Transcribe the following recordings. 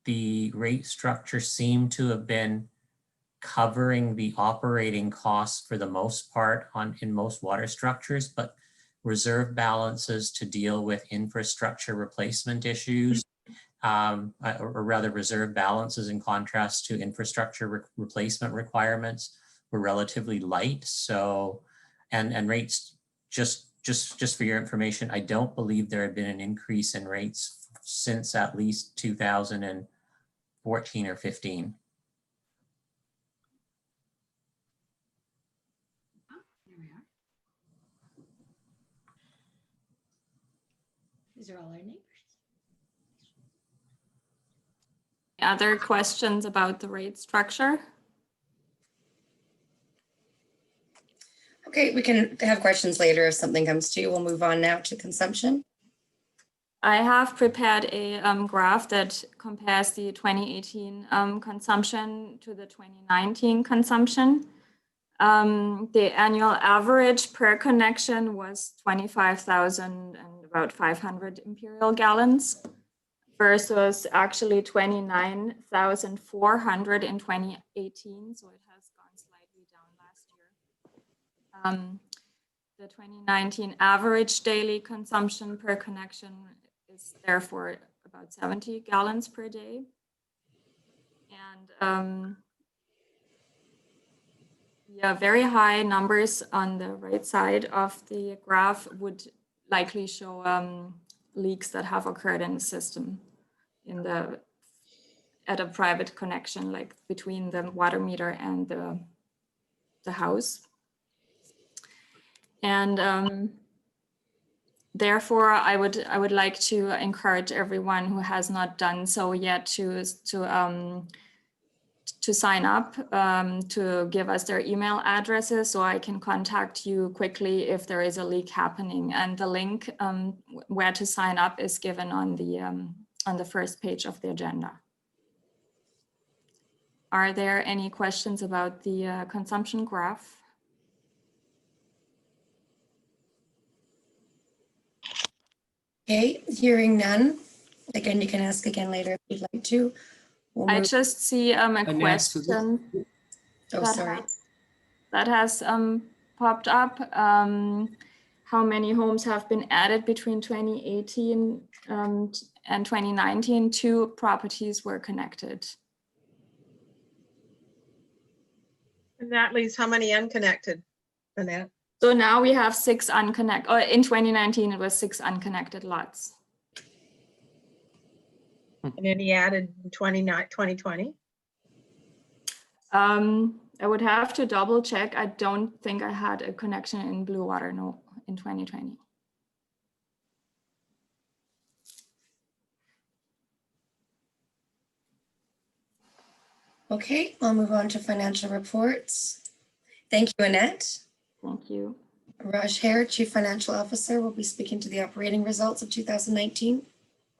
the rate structure seemed to have been covering the operating costs for the most part in most water structures, but reserve balances to deal with infrastructure replacement issues, or rather reserve balances in contrast to infrastructure replacement requirements were relatively light. So, and rates, just for your information, I don't believe there had been an increase in rates since at least 2014 or 15. These are all our neighbors. Other questions about the rate structure? Okay, we can have questions later if something comes to you. We'll move on now to consumption. I have prepared a graph that compares the 2018 consumption to the 2019 consumption. The annual average per connection was 25,000 and about 500 imperial gallons versus actually 29,400 in 2018. So it has gone slightly down last year. The 2019 average daily consumption per connection is therefore about 70 gallons per day. And yeah, very high numbers on the right side of the graph would likely show leaks that have occurred in the system at a private connection, like between the water meter and the house. And therefore, I would like to encourage everyone who has not done so yet to sign up, to give us their email addresses so I can contact you quickly if there is a leak happening. And the link where to sign up is given on the first page of the agenda. Are there any questions about the consumption graph? Okay, hearing none. Again, you can ask again later if you'd like to. I just see a question that has popped up. How many homes have been added between 2018 and 2019? 2 properties were connected. And that leaves how many unconnected, Annette? So now we have 6 unconnected, or in 2019 it was 6 unconnected lots. And any added in 2020? I would have to double check. I don't think I had a connection in Bluewater, no, in 2020. Okay, I'll move on to financial reports. Thank you, Annette. Thank you. Hayre, Chief Financial Officer, will be speaking to the operating results of 2019.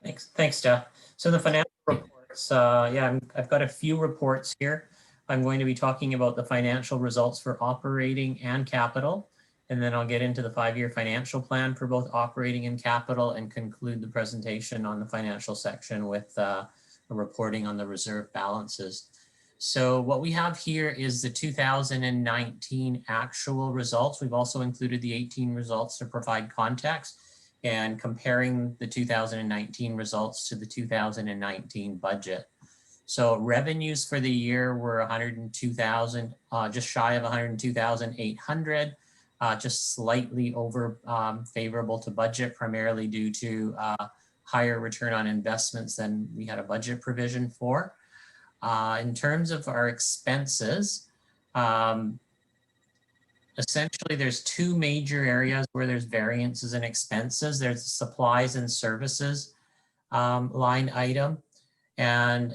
Thanks, Steph. So the financial reports, yeah, I've got a few reports here. I'm going to be talking about the financial results for operating and capital, and then I'll get into the 5-year financial plan for both operating and capital and conclude the presentation on the financial section with a reporting on the reserve balances. So what we have here is the 2019 actual results. We've also included the 18 results to provide context and comparing the 2019 results to the 2019 budget. So revenues for the year were 102,000, just shy of 102,800, just slightly over favorable to budget, primarily due to higher return on investments than we had a budget provision for. In terms of our expenses, essentially there's 2 major areas where there's variances in expenses. There's the supplies and services line item. And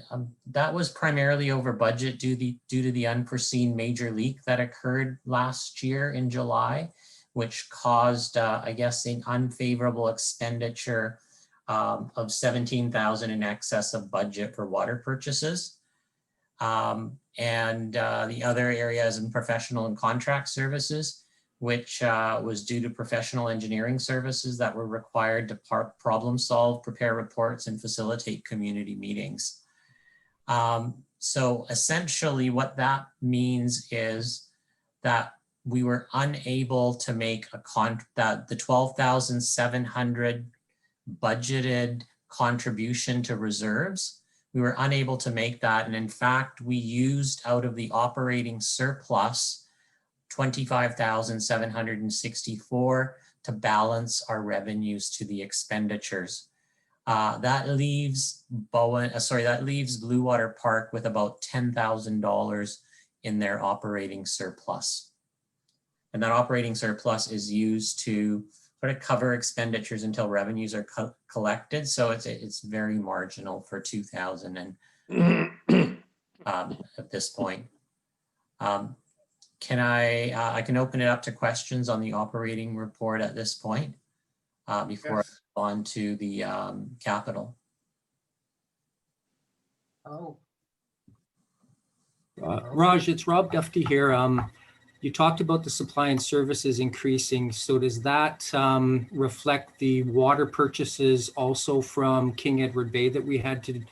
that was primarily over budget due to the unforeseen major leak that occurred last year in July, which caused, I guess, an unfavorable expenditure of 17,000 in excess of budget for water purchases. And the other areas in professional and contract services, which was due to professional engineering services that were required to problem solve, prepare reports, and facilitate community meetings. So essentially what that means is that we were unable to make that the 12,700 budgeted contribution to reserves. We were unable to make that. And in fact, we used out of the operating surplus 25,764 to balance our revenues to the expenditures. That leaves Bluewater Park with about $10,000 in their operating surplus. And that operating surplus is used to sort of cover expenditures until revenues are collected. So it's very marginal for 2000 and at this point. Can I can open it up to questions on the operating report at this point before Yes. I move on to the capital. Oh, Raj, it's Rob Duffy here. You talked about the supply and services increasing. So does that reflect the water purchases also from King Edward Bay that we had to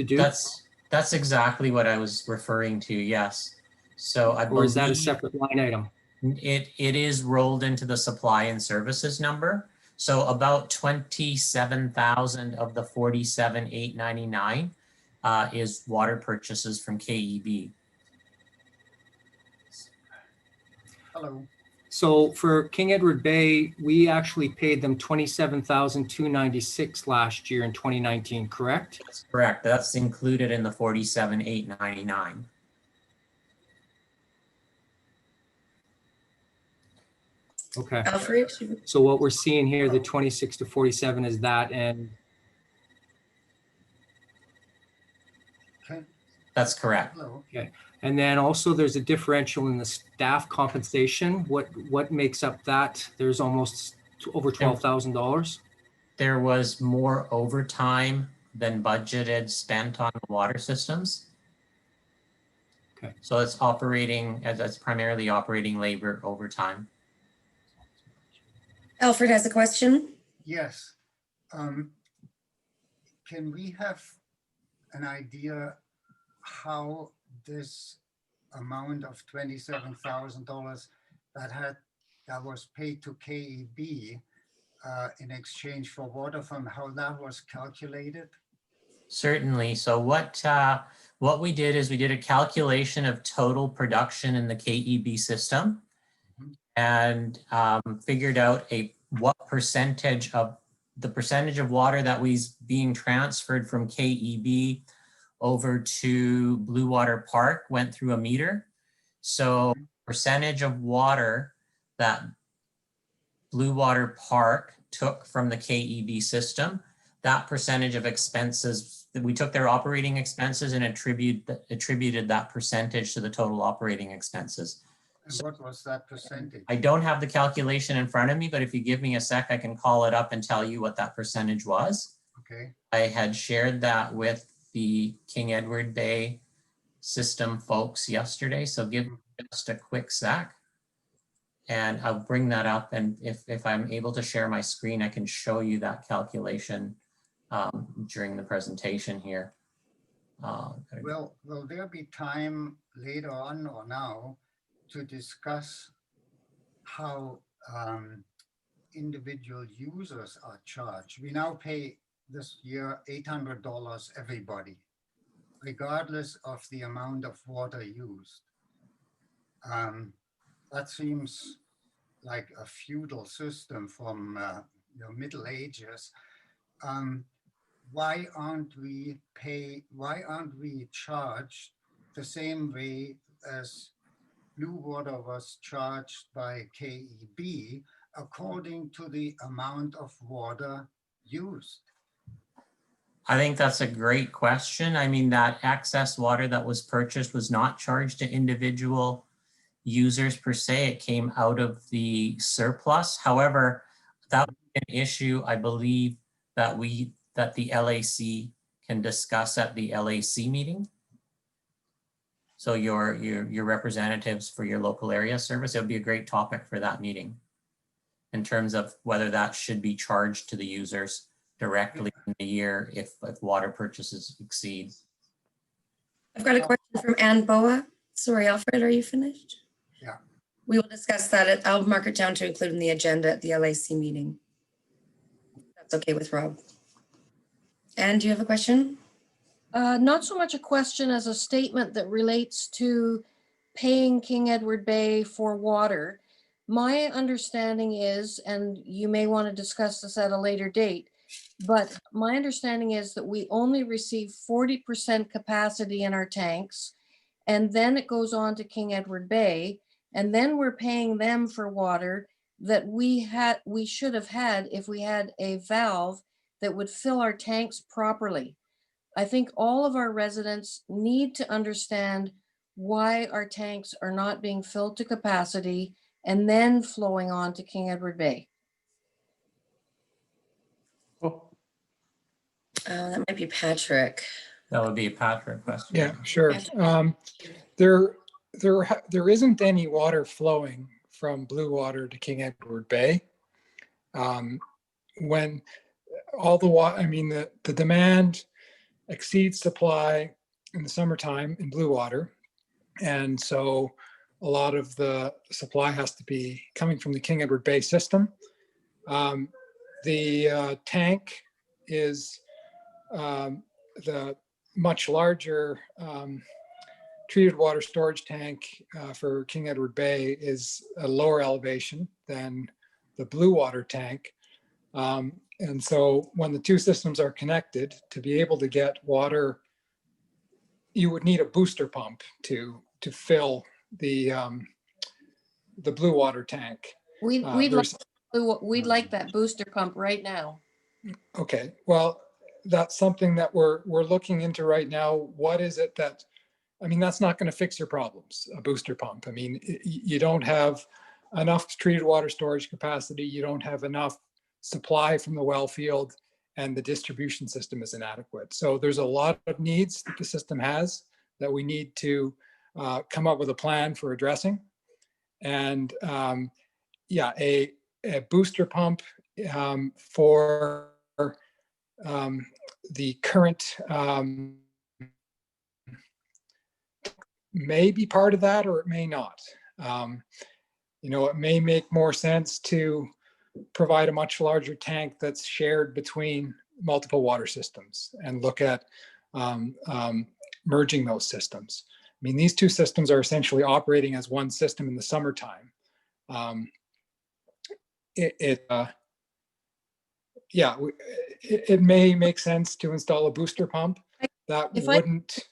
do? That's exactly what I was referring to. Yes. So I believe, or is that a separate line item? It is rolled into the supply and services number. So about 27,000 of the 47,899 is water purchases from KEB. hello. So for King Edward Bay, we actually paid them $27,296 last year in 2019, correct? That's correct. That's included in the 47,899. Okay. Alfred, So what we're seeing here, the 26 to 47 is that, and That's correct. Hello. and then also there's a differential in the staff compensation. What makes up that? There's almost over $12,000. There was more overtime than budgeted spent on the water systems. Okay. So it's operating, that's primarily operating labor overtime. Alfred has a question. Yes. Can we have an idea how this amount of $27,000 that was paid to KEB in exchange for water fund, how that was calculated? Certainly. So what we did is we did a calculation of total production in the KEB system and figured out what percentage of water that was being transferred from KEB over to Bluewater Park went through a meter. So percentage of water that Bluewater Park took from the KEB system, that percentage of expenses, we took their operating expenses and attributed that percentage to the total operating expenses. And what was that percentage? I don't have the calculation in front of me, but if you give me a sec, I can call it up and tell you what that percentage was. Okay. I had shared that with the King Edward Bay system folks yesterday, so give me just a quick sec. And I'll bring that up, and if I'm able to share my screen, I can show you that calculation during the presentation here. Will there be time later on or now to discuss how individual users are charged? We now pay this year $800 everybody, regardless of the amount of water used. That seems like a feudal system from the Middle Ages. Why aren't we charged the same way as Bluewater was charged by KEB according to the amount of water used? I think that's a great question. I mean, that excess water that was purchased was not charged to individual users per se. It came out of the surplus. However, that would be an issue, I believe, that the LAC can discuss at the LAC meeting. So your representatives for your local area service, it would be a great topic for that meeting in terms of whether that should be charged to the users directly in the year if water purchases exceed. I've got a question from Ann Boa. Sorry, Alfred, are you finished? Yeah. We will discuss that. I'll mark it down to include in the agenda at the LAC meeting. That's okay with Rob. Ann, do you have a question? Not so much a question as a statement that relates to paying King Edward Bay for water. My understanding is, and you may want to discuss this at a later date, but my understanding is that we only receive 40% capacity in our tanks, and then it goes on to King Edward Bay, and then we're paying them for water that we should have had if we had a valve that would fill our tanks properly. I think all of our residents need to understand why our tanks are not being filled to capacity and then flowing on to King Edward Bay. That might be Patrick. That would be a Patrick question. Yeah, sure. There isn't any water flowing from Bluewater to King Edward Bay. When all the water, I mean, the demand exceeds supply in the summertime in Bluewater. And so a lot of the supply has to be coming from the King Edward Bay system. The tank is the much larger treated water storage tank for King Edward Bay is a lower elevation than the Bluewater tank. And so when the two systems are connected, to be able to get water, you would need a booster pump to fill the Bluewater tank. We'd like that booster pump right now. Okay, well, that's something that we're looking into right now. What is it that, I mean, that's not going to fix your problems, a booster pump. I mean, you don't have enough treated water storage capacity. You don't have enough supply from the well field, and the distribution system is inadequate. So there's a lot of needs that the system has that we need to come up with a plan for addressing. And yeah, a booster pump for the current may be part of that, or it may not. You know, it may make more sense to provide a much larger tank that's shared between multiple water systems and look at merging those systems. I mean, these two systems are essentially operating as one system in the summertime. Yeah, it may make sense to install a booster pump. That wouldn't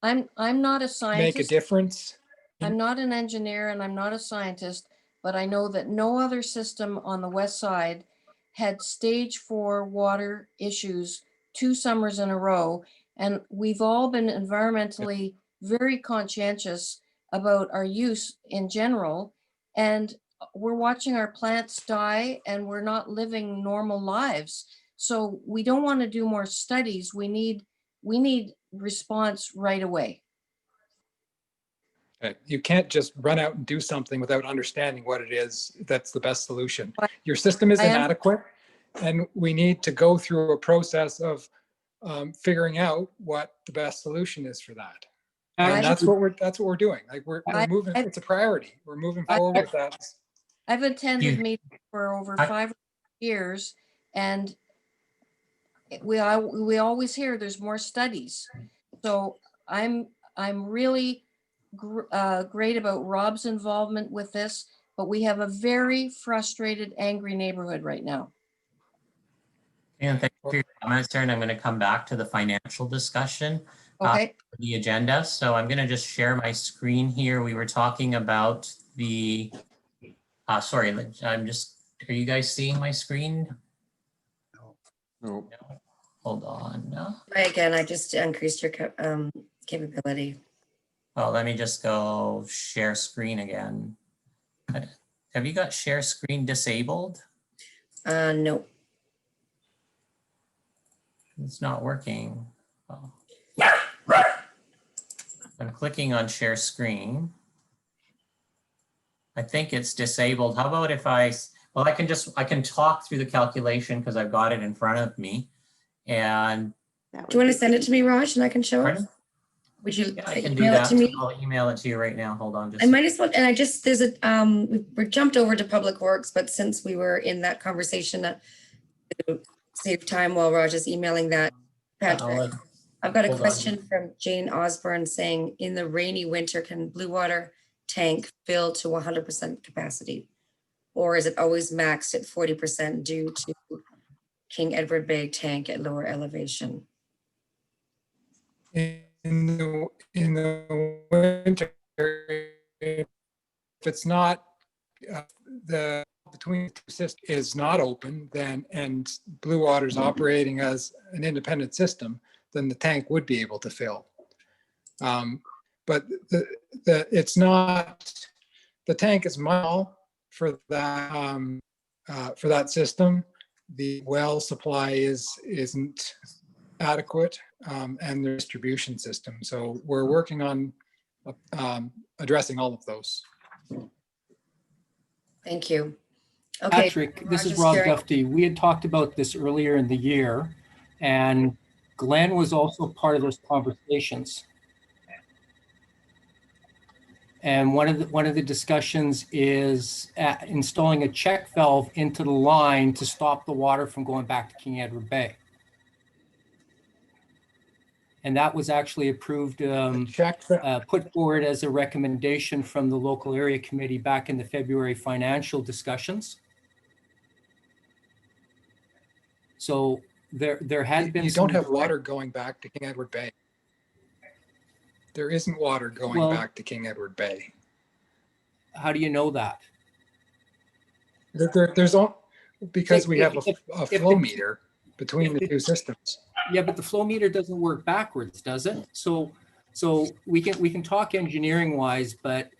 I'm not a scientist. make a difference. I'm not an engineer and I'm not a scientist, but I know that no other system on the west side had stage 4 water issues 2 summers in a row. And we've all been environmentally very conscientious about our use in general. And we're watching our plants die and we're not living normal lives. So we don't want to do more studies. We need response right away. You can't just run out and do something without understanding what it is that's the best solution. Your system is inadequate, and we need to go through a process of figuring out what the best solution is for that. And that's what we're doing. Like we're moving. It's a priority. We're moving forward with that. I've attended meetings for over 5 years, and we always hear there's more studies. So I'm really great about Rob's involvement with this, but we have a very frustrated, angry neighborhood right now. And thank you for your comments, Sarah. And I'm going to come back to the financial discussion. Okay. The agenda. So I'm going to just share my screen here. We were talking about the, sorry, I'm just, are you guys seeing my screen? No. Hold on. No. Try again. I just increased your capability. Oh, let me just go share screen again. Have you got share screen disabled? No. It's not working. Oh. I'm clicking on share screen. I think it's disabled. How about if I can talk through the calculation because I've got it in front of me. And do you want to send it to me, Raj, and I can show it? Would you Yeah, I can do email it that. to me? I'll email it to you right now. Hold on. Just I might as well, and I just, there's a, we're jumped over to Public Works, but since we were in that conversation, to save time while Roger's emailing that, Patrick, I've got a hold on. question from Jane Osborne saying, in the rainy winter, can Bluewater tank fill to 100% capacity? Or is it always maxed at 40% due to King Edward Bay tank at lower elevation? In the winter, if it's not, the between the two systems is not open, then, and Bluewater is operating as an independent system, then the tank would be able to fill. But it's not, the tank is small for that system. The well supply isn't adequate, and the distribution system. So we're working on addressing all of those. Thank you. Okay. Patrick, this is Roger's Rob sharing. Duffy. We had talked about this earlier in the year, and Glenn was also part of those conversations. And one of the discussions is installing a check valve into the line to stop the water from going back to King Edward Bay. And that was actually approved, put forward as a recommendation from the local area committee back in the February financial discussions. So there had been. You don't have water going back to King Edward Bay. There isn't water going back to King Edward Bay. How do you know that? There's all, because we have a flow meter between the two systems. Yeah, but the flow meter doesn't work backwards, does it? So we can talk engineering wise, but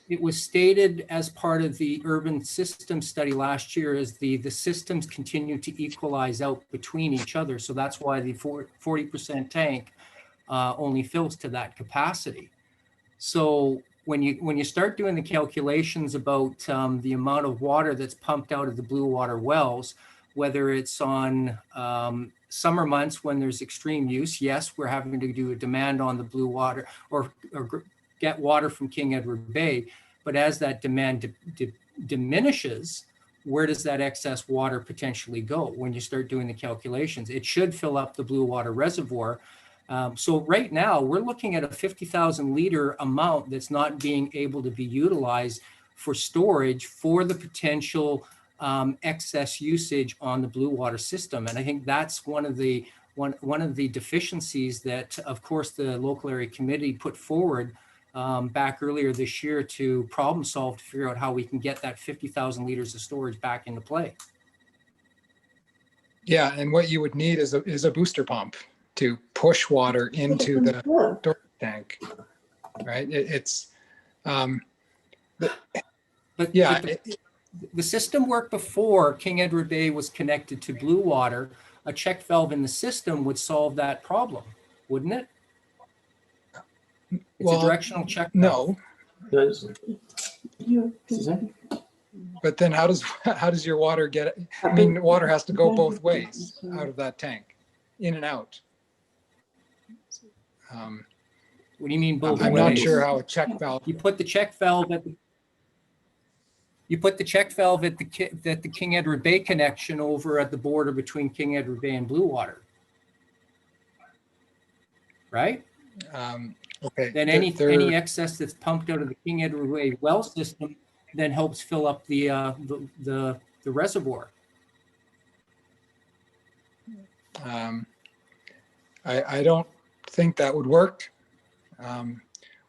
it was stated as part of the urban system study last year as the systems continue to equalize out between each other. So that's why the 40% tank only fills to that capacity. So when you start doing the calculations about the amount of water that's pumped out of the Bluewater wells, whether it's on summer months when there's extreme use, yes, we're having to do a demand on the Bluewater or get water from King Edward Bay. But as that demand diminishes, where does that excess water potentially go when you start doing the calculations? It should fill up the Bluewater reservoir. So right now we're looking at a 50,000 liter amount that's not being able to be utilized for storage for the potential excess usage on the Bluewater system. And I think that's one of the deficiencies that, of course, the local area committee put forward back earlier this year to problem solve to figure out how we can get that 50,000 liters of storage back into play. Yeah, and what you would need is a booster pump to push water into the storage tank, right? But the system worked before King Edward Bay was connected to Bluewater. A check valve in the system would solve that problem, wouldn't it? It's a directional check valve. No. But then how does your water get? I mean, water has to go both ways out of that tank, in and out. What do you mean both ways? I'm not sure how a check valve. You put the check valve at the. You put the check valve at the King Edward Bay connection over at the border between King Edward Bay and Bluewater, right? Okay. Then any excess that's pumped out of the King Edward Bay well system then helps fill up the reservoir. I don't think that would work.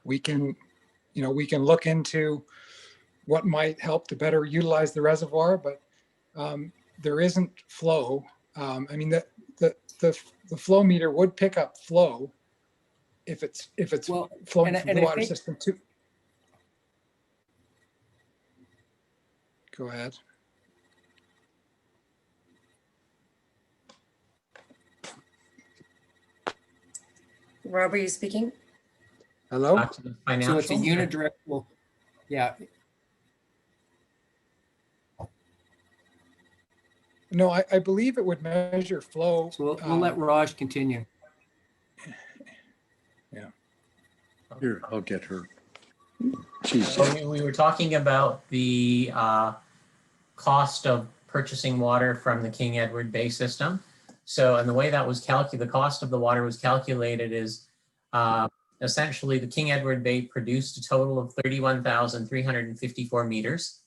We can look into what might help to better utilize the reservoir, but there isn't flow. I mean, the flow meter would pick up flow if it's flowing from the water system too. Go ahead. Rob, are you speaking? Hello? So it's a unidirectional, yeah. No, I believe it would measure flow. So we'll let Raj continue. Here, I'll get her. She's, So we were talking about the cost of purchasing water from the King Edward Bay system. So, and the way that was calculated, the cost of the water was calculated is essentially the King Edward Bay produced a total of 31,354 meters.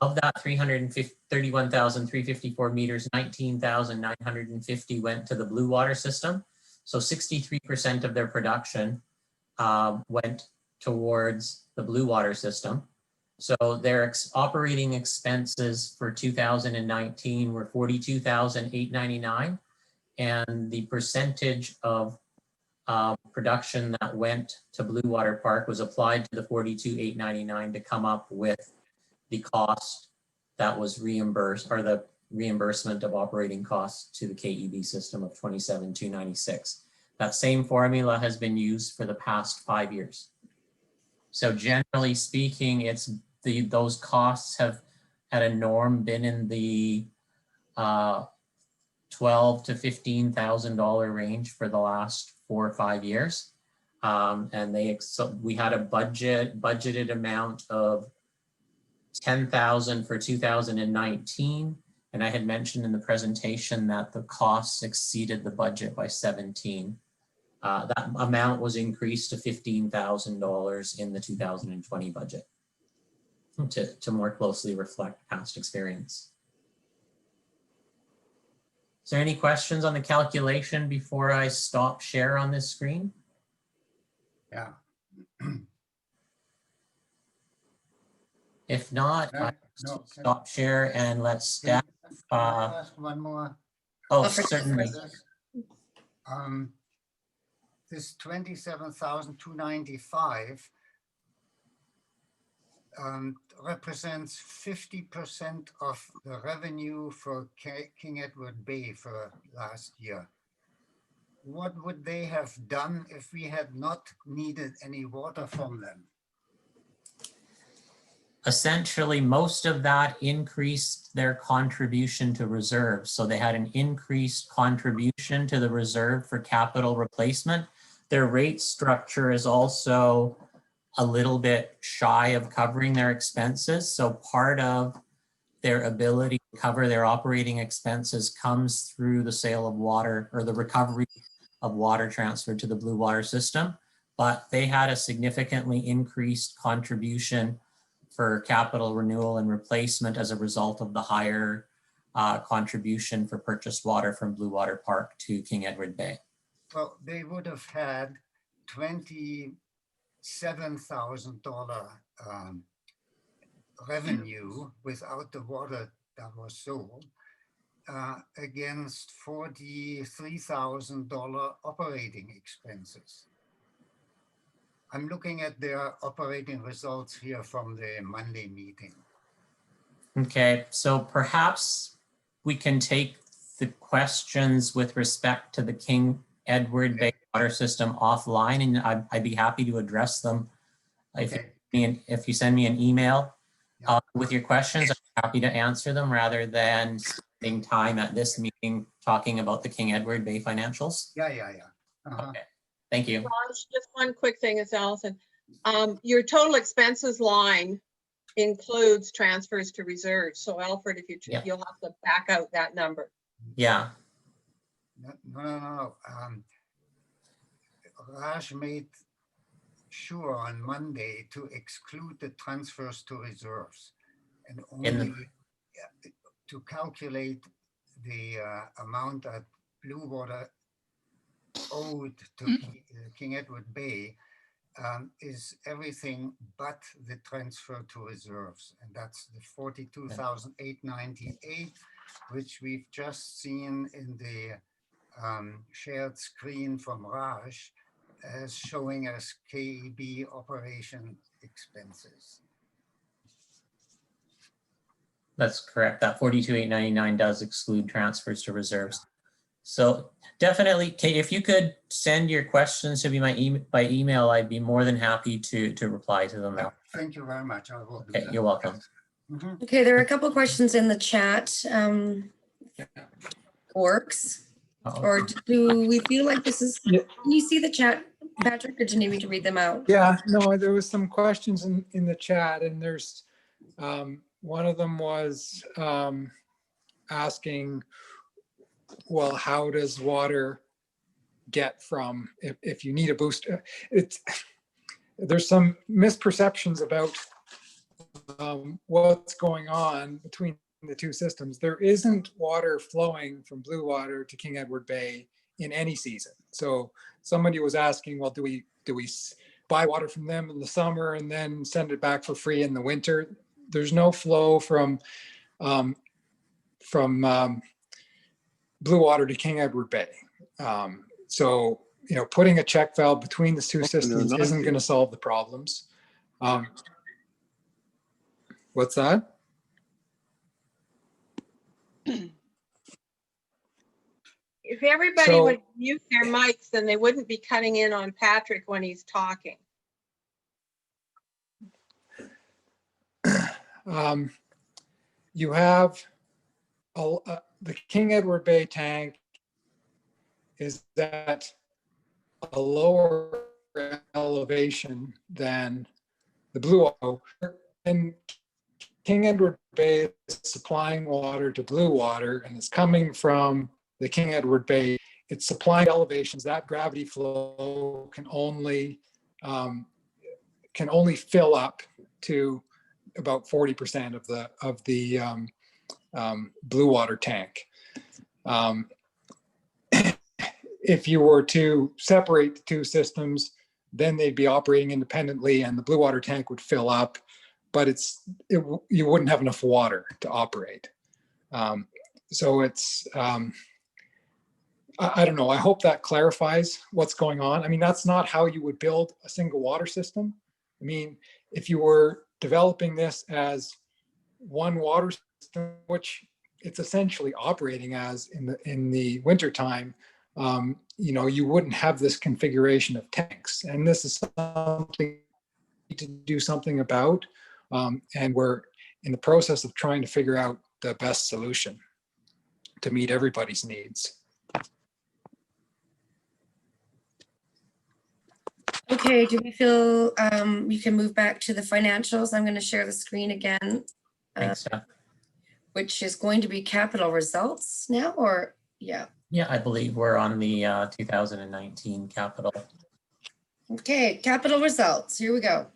Of that 31,354 meters, 19,950 went to the Bluewater system. So 63% of their production went towards the Bluewater system. So their operating expenses for 2019 were 42,899, and the percentage of production that went to Bluewater Park was applied to the 42,899 to come up with the cost that was reimbursed, or the reimbursement of operating costs to the KEB system of 27,296. That same formula has been used for the past 5 years. So generally speaking, it's those costs have at a norm been in the $12,000 to $15,000 range for the last 4 or 5 years. And we had a budgeted amount of 10,000 for 2019. And I had mentioned in the presentation that the costs exceeded the budget by 17. That amount was increased to $15,000 in the 2020 budget to more closely reflect past experience. Is there any questions on the calculation before I stop share on this screen? Yeah. If not, I No, stop share and let staff. Can I ask one more? Oh, Offer certainly. This 27,295 represents 50% of the revenue for King Edward Bay for last year. What would they have done if we had not needed any water from them? Essentially, most of that increased their contribution to reserves. So they had an increased contribution to the reserve for capital replacement. Their rate structure is also a little bit shy of covering their expenses. So part of their ability to cover their operating expenses comes through the sale of water, or the recovery of water transferred to the Bluewater system. But they had a significantly increased contribution for capital renewal and replacement as a result of the higher contribution for purchased water from Bluewater Park to King Edward Bay. Well, they would have had $27,000 revenue without the water that was sold against $43,000 operating expenses. I'm looking at their operating results here from the Monday meeting. Okay, so perhaps we can take the questions with respect to the King Edward Bay water system offline, and I'd be happy to address them. Okay. If you send me an email with your questions, I'm happy to answer them rather than spending time at this meeting talking about the King Edward Bay financials. Yeah. Okay, thank you. Raj, just one quick thing, it's Allison. Your total expenses line includes transfers to reserves. So Alfred, if you'll have to back out that number. Yeah. No. Raj made sure on Monday to exclude the transfers to reserves and only to calculate the amount that Bluewater owed to King Edward Bay is everything but the transfer to reserves. And that's the 42,898, which we've just seen in the shared screen from Raj as showing us KEB operation expenses. That's correct. That 42,899 does exclude transfers to reserves. So definitely, Kate, if you could send your questions to me by email, I'd be more than happy to reply to them now. Thank you very much. I will do Okay, that. you're welcome. Okay, there are a couple of questions in the chat. works? Uh-oh. Or do we feel like this is, Yeah. can you see the chat, Patrick, or do you need me to read them out? Yeah, no, there was some questions in the chat, and there's, one of them was asking, well, how does water get from, if you need a booster? There's some misperceptions about what's going on between the two systems. There isn't water flowing from Bluewater to King Edward Bay in any season. So somebody was asking, well, do we buy water from them in the summer and then send it back for free in the winter? There's no flow from Bluewater to King Edward Bay. So, you know, putting a check valve between the two systems isn't going to solve the problems. What's that? If everybody So- would mute their mics, then they wouldn't be cutting in on Patrick when he's talking. You have the King Edward Bay tank is at a lower elevation than the Bluewater, and King Edward Bay is supplying water to Bluewater, and it's coming from the King Edward Bay. It's supplying elevations. That gravity flow can only fill up to about 40% of the Bluewater tank. If you were to separate the two systems, then they'd be operating independently, and the Bluewater tank would fill up, but you wouldn't have enough water to operate. So it's I don't know. I hope that clarifies what's going on. I mean, that's not how you would build a single water system. I mean, if you were developing this as one water system, which it's essentially operating as in the wintertime, you know, you wouldn't have this configuration of tanks. And this is something to do something about. And we're in the process of trying to figure out the best solution to meet everybody's needs. Okay, do we feel you can move back to the financials? I'm going to share the screen again, Thanks, Steph. which is going to be capital results now, or yeah. Yeah, I believe we're on the 2019 capital. Okay, capital results. Here we go.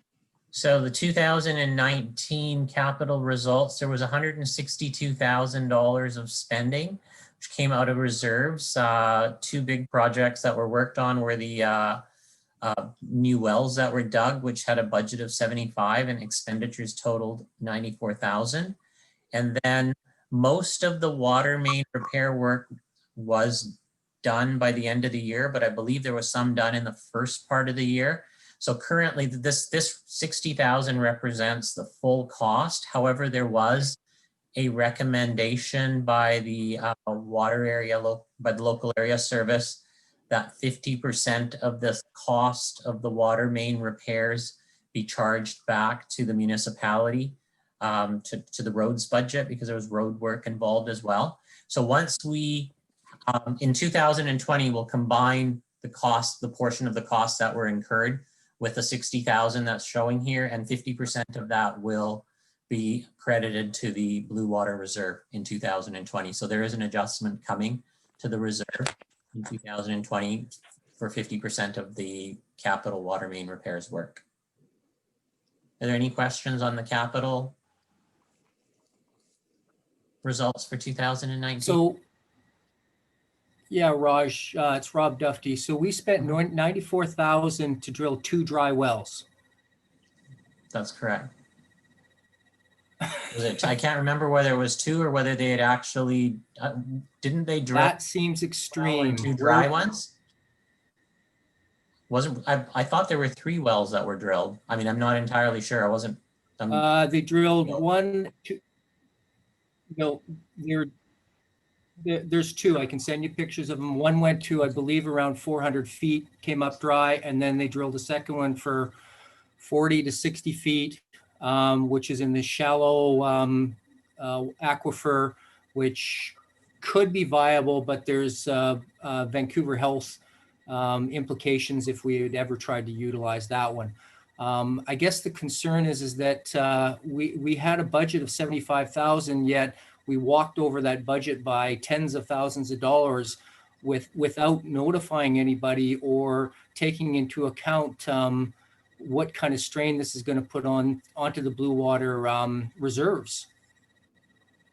So the 2019 capital results, there was $162,000 of spending, which came out of reserves. Two big projects that were worked on were the new wells that were dug, which had a budget of 75 and expenditures totaled 94,000. And then most of the water main repair work was done by the end of the year, but I believe there was some done in the first part of the year. So currently this 60,000 represents the full cost. However, there was a recommendation by the water area, by the local area service, that 50% of the cost of the water main repairs be charged back to the municipality, to the roads budget, because there was road work involved as well. So once we, in 2020, we'll combine the cost, the portion of the costs that were incurred with the 60,000 that's showing here, and 50% of that will be credited to the Bluewater Reserve in 2020. So there is an adjustment coming to the reserve in 2020 for 50% of the capital water main repairs work. Are there any questions on the capital results for 2019? So, yeah, Raj, it's Rob Duffy. So we spent 94,000 to drill 2 dry wells. That's correct. Was it, I can't remember whether it was 2 or whether they had actually, didn't they drill That seems extreme. 2 dry ones? Wasn't, I thought there were 3 wells that were drilled. I mean, I'm not entirely sure. I wasn't. They drilled No. 1, 2. No, there's 2. I can send you pictures of them. One went to, I believe, around 400 feet, came up dry, and then they drilled a second one for 40 to 60 feet, which is in the shallow aquifer, which could be viable, but there's Vancouver Health implications if we had ever tried to utilize that one. I guess the concern is that we had a budget of 75,000, yet we walked over that budget by tens of thousands of dollars without notifying anybody or taking into account what kind of strain this is going to put onto the Bluewater reserves.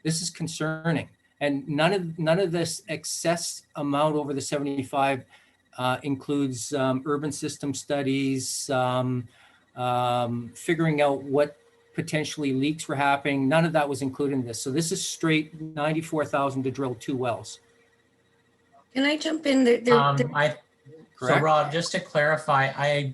This is concerning, and none of this excess amount over the 75 includes urban system studies, figuring out what potentially leaks were happening. None of that was included in this. So this is straight 94,000 to drill 2 wells. Can I jump in? There, So Correct? Rob, just to clarify,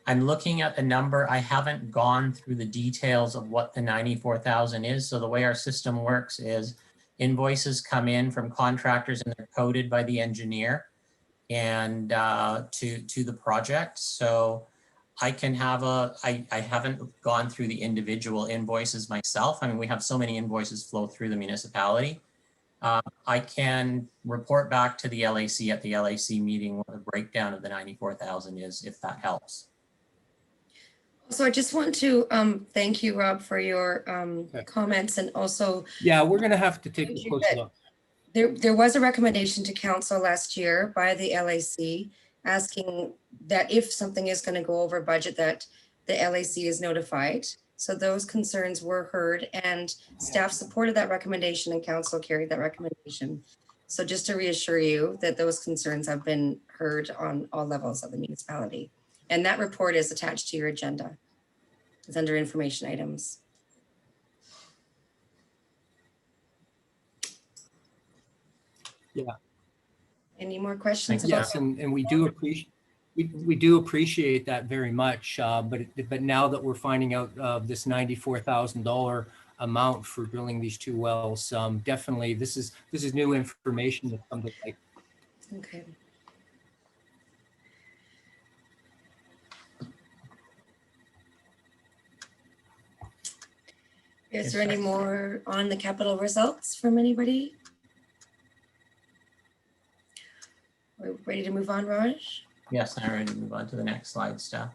I'm looking at the number. I haven't gone through the details of what the 94,000 is. So the way our system works is invoices come in from contractors and they're coded by the engineer and to the project. So I can have I haven't gone through the individual invoices myself. I mean, we have so many invoices flow through the municipality. I can report back to the LAC at the LAC meeting what the breakdown of the 94,000 is, if that helps. So I just want to thank you, Rob, for your comments, and also Yeah, we're going to have to take a close look. there was a recommendation to council last year by the LAC asking that if something is going to go over budget, that the LAC is notified. So those concerns were heard, and staff supported that recommendation and council carried that recommendation. So just to reassure you that those concerns have been heard on all levels of the municipality. And that report is attached to your agenda. It's under information items. Yeah. Any more questions? About Yes, and we do appreciate that very much. But now that we're finding out this $94,000 amount for drilling these 2 wells, definitely this is new information that come to light. Okay. Is there any more on the capital results from anybody? We're ready to move on, Raj? Yes, I'm ready to move on to the next slide, Steph.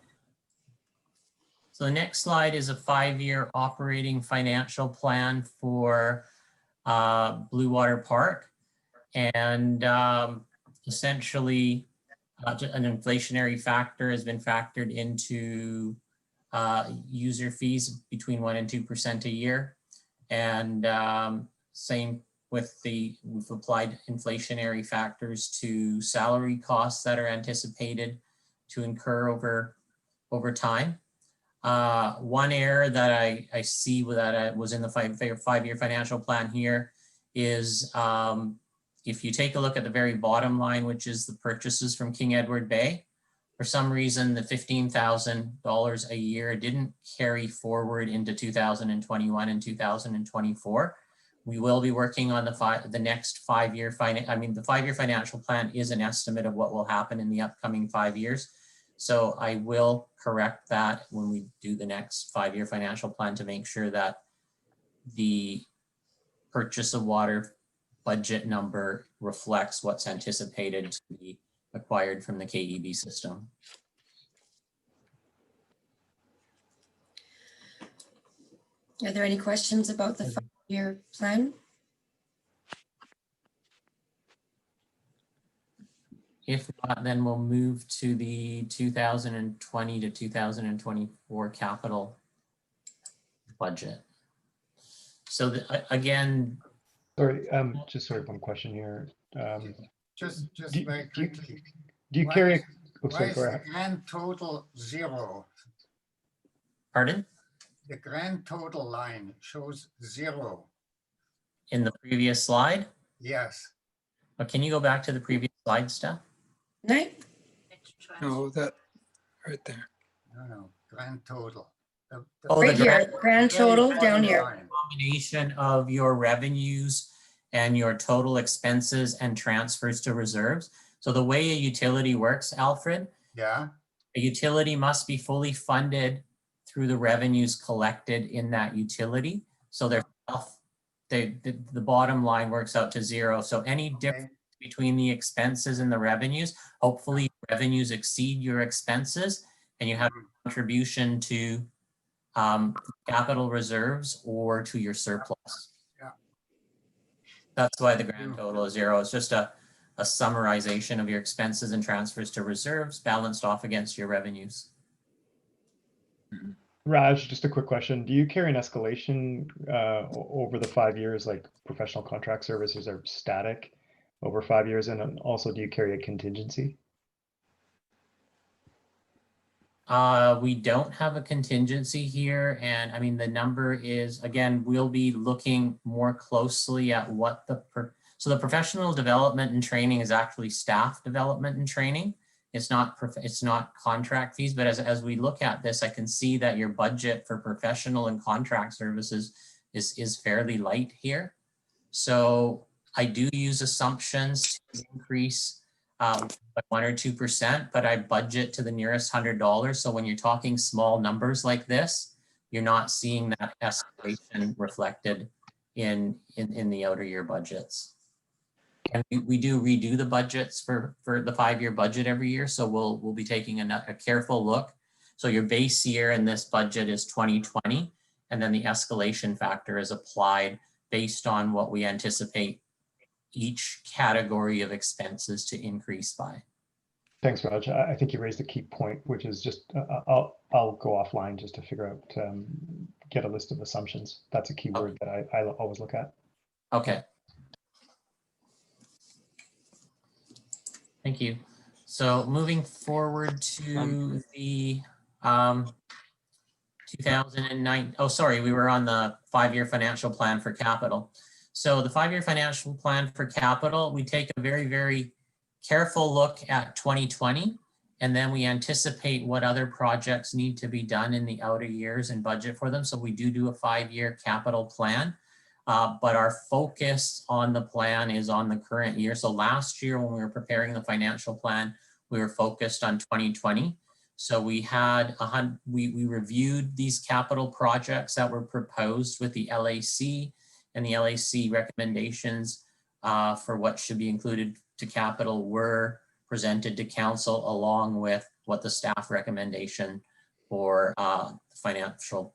So the next slide is a 5-year operating financial plan for Bluewater Park. And essentially an inflationary factor has been factored into user fees between 1% and 2% a year. And same with we've applied inflationary factors to salary costs that are anticipated to incur over time. One error that I see that was in the 5-year financial plan here is if you take a look at the very bottom line, which is the purchases from King Edward Bay, for some reason, the $15,000 a year didn't carry forward into 2021 and 2024. We will be working on the next 5-year the 5-year financial plan is an estimate of what will happen in the upcoming 5 years. So I will correct that when we do the next 5-year financial plan to make sure that the purchase of water budget number reflects what's anticipated to be acquired from the KEB system. Are there any questions about the 5-year plan? If not, then we'll move to the 2020 to 2024 capital budget. So again, sorry, just one question here. Just do, very do you, quickly. do you Why carry? is- Oh, Why sorry, is go the ahead. grand total 0? pardon? The grand total line shows 0. In the previous slide? Yes. But can you go back to the previous slide, Steph? Right? No, that right there. No, grand total. The Oh, Right the here, grand total very down bottom here. line. combination of your revenues and your total expenses and transfers to reserves. So the way a utility works, Alfred, Yeah, a utility must be fully funded through the revenues collected in that utility. So they're the bottom line works out to zero. So any difference between the expenses and the revenues, hopefully revenues exceed your expenses and you have a contribution to capital reserves or to your surplus. Yeah. That's why the grand total is zero. It's just a summarization of your expenses and transfers to reserves balanced off against your revenues. Raj, just a quick question. Do you carry an escalation over the 5 years, like professional contract services are static over 5 years? And then also, do you carry a contingency? We don't have a contingency here. And I mean, the number is, again, we'll be looking more closely at what so the professional development and training is actually staff development and training. It's not contract fees, but as we look at this, I can see that your budget for professional and contract services is fairly light here. So I do use assumptions to increase by 1 or 2%, but I budget to the nearest $100. So when you're talking small numbers like this, you're not seeing that escalation reflected in the outer year budgets. And we do redo the budgets for the 5-year budget every year. So we'll be taking a careful look. So your base year in this budget is 2020. And then the escalation factor is applied based on what we anticipate each category of expenses to increase by. Thanks, Raj. I think you raised a key point, which is just, I'll go offline just to figure out, get a list of assumptions. That's a key word that I always look at. Okay. Thank you. So moving forward to the 2009, oh, sorry, we were on the 5-year financial plan for capital. So the 5-year financial plan for capital, we take a very, very careful look at 2020, and then we anticipate what other projects need to be done in the outer years and budget for them. So we do a 5-year capital plan. But our focus on the plan is on the current year. So last year when we were preparing the financial plan, we were focused on 2020. So we had we reviewed these capital projects that were proposed with the LAC, and the LAC recommendations for what should be included to capital were presented to council, along with what the staff recommendation for financial